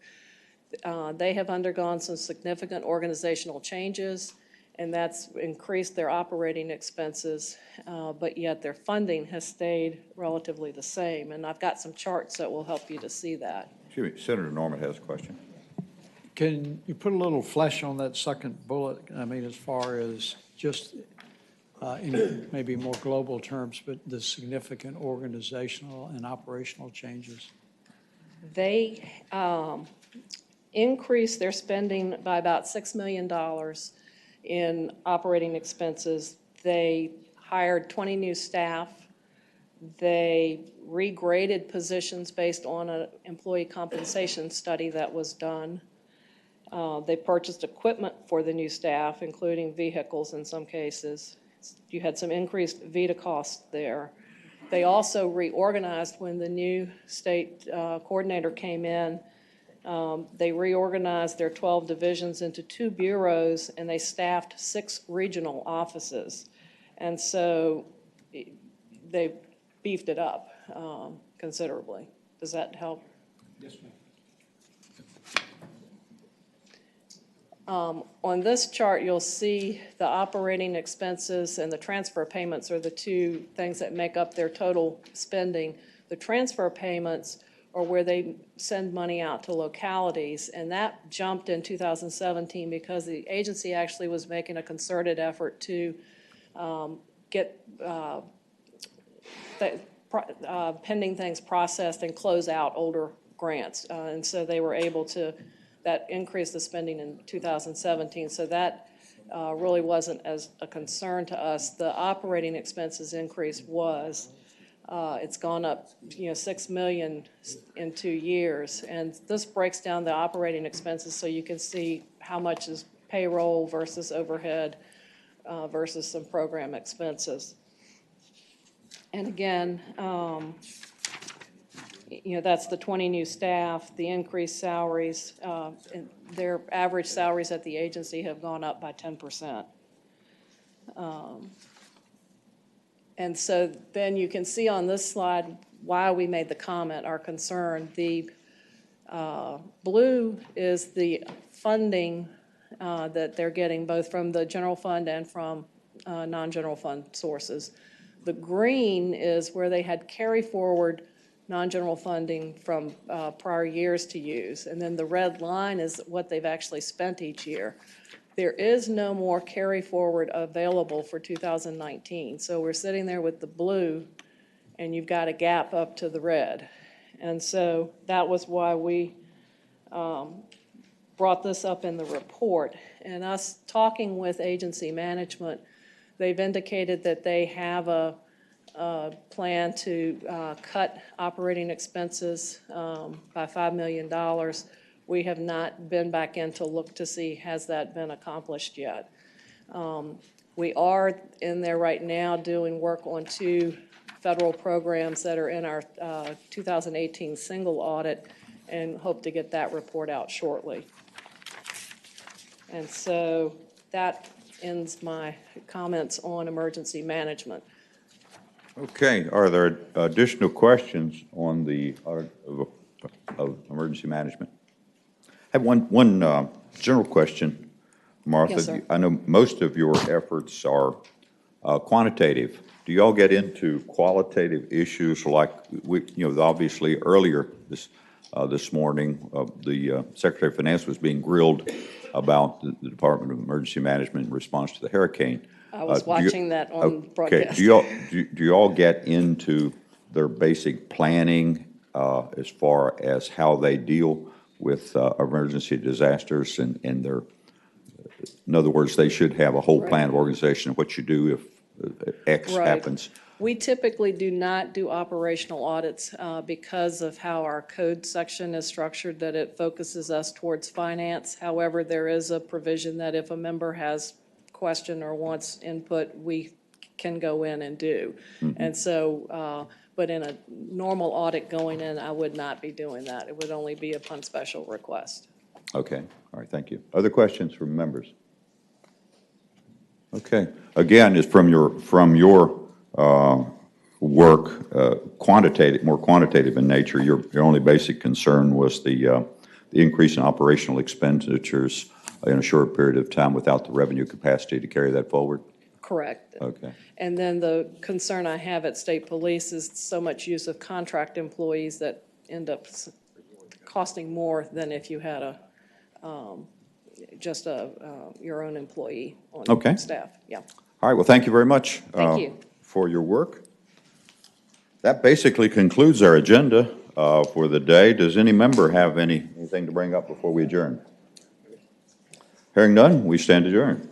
They have undergone some significant organizational changes, and that's increased their operating expenses, but yet their funding has stayed relatively the same. And I've got some charts that will help you to see that. Excuse me, Senator Norman has a question. Can you put a little flesh on that second bullet? I mean, as far as just in maybe more global terms, but the significant organizational and operational changes? They increased their spending by about $6 million in operating expenses. They hired 20 new staff. They regraded positions based on an employee compensation study that was done. They purchased equipment for the new staff, including vehicles in some cases. You had some increased VITA costs there. They also reorganized when the new state coordinator came in. They reorganized their 12 divisions into 2 bureaus, and they staffed 6 regional offices. And so they beefed it up considerably. Does that help? Yes, ma'am. On this chart, you'll see the operating expenses and the transfer payments are the two things that make up their total spending. The transfer payments are where they send money out to localities, and that jumped in 2017 because the agency actually was making a concerted effort to get pending things processed and close out older grants. And so they were able to, that increased the spending in 2017. So that really wasn't as a concern to us. The operating expenses increase was. It's gone up, $6 million in 2 years. And this breaks down the operating expenses so you can see how much is payroll versus overhead versus some program expenses. And again, that's the 20 new staff, the increased salaries. And their average salaries at the agency have gone up by 10%. And so then you can see on this slide why we made the comment, our concern. The blue is the funding that they're getting both from the general fund and from non-general fund sources. The green is where they had carry forward non-general funding from prior years to use. And then the red line is what they've actually spent each year. There is no more carry forward available for 2019. So we're sitting there with the blue and you've got a gap up to the red. And so that was why we brought this up in the report. And us talking with agency management, they've indicated that they have a plan to cut operating expenses by $5 million. We have not been back in to look to see has that been accomplished yet. We are in there right now doing work on 2 federal programs that are in our 2018 single audit and hope to get that report out shortly. And so that ends my comments on emergency management. Okay, are there additional questions on the of emergency management? I have one general question, Martha. Yes, sir. I know most of your efforts are quantitative. Do you all get into qualitative issues like obviously earlier this morning, the Secretary of Finance was being grilled about the Department of Emergency Management in response to the hurricane. I was watching that on broadcast. Okay, do you all get into their basic planning as far as how they deal with emergency disasters and their, in other words, they should have a whole plan of organization of what you do if X happens? We typically do not do operational audits because of how our code section is structured, that it focuses us towards finance. However, there is a provision that if a member has question or wants input, we can go in and do. Mm-hmm. And so, but in a normal audit going in, I would not be doing that. It would only be upon special request. Okay, all right, thank you. Other questions from members? Okay, again, is from your work, more quantitative in nature. Your only basic concern was the increase in operational expenditures in a short period of time without the revenue capacity to carry that forward? Correct. Okay. And then the concern I have at State Police is so much use of contract employees that end up costing more than if you had just your own employee on staff. Yeah. All right, well, thank you very much. Thank you. For your work. That basically concludes our agenda for the day. Does any member have anything to bring up before we adjourn? Hearing none, we stand adjourned.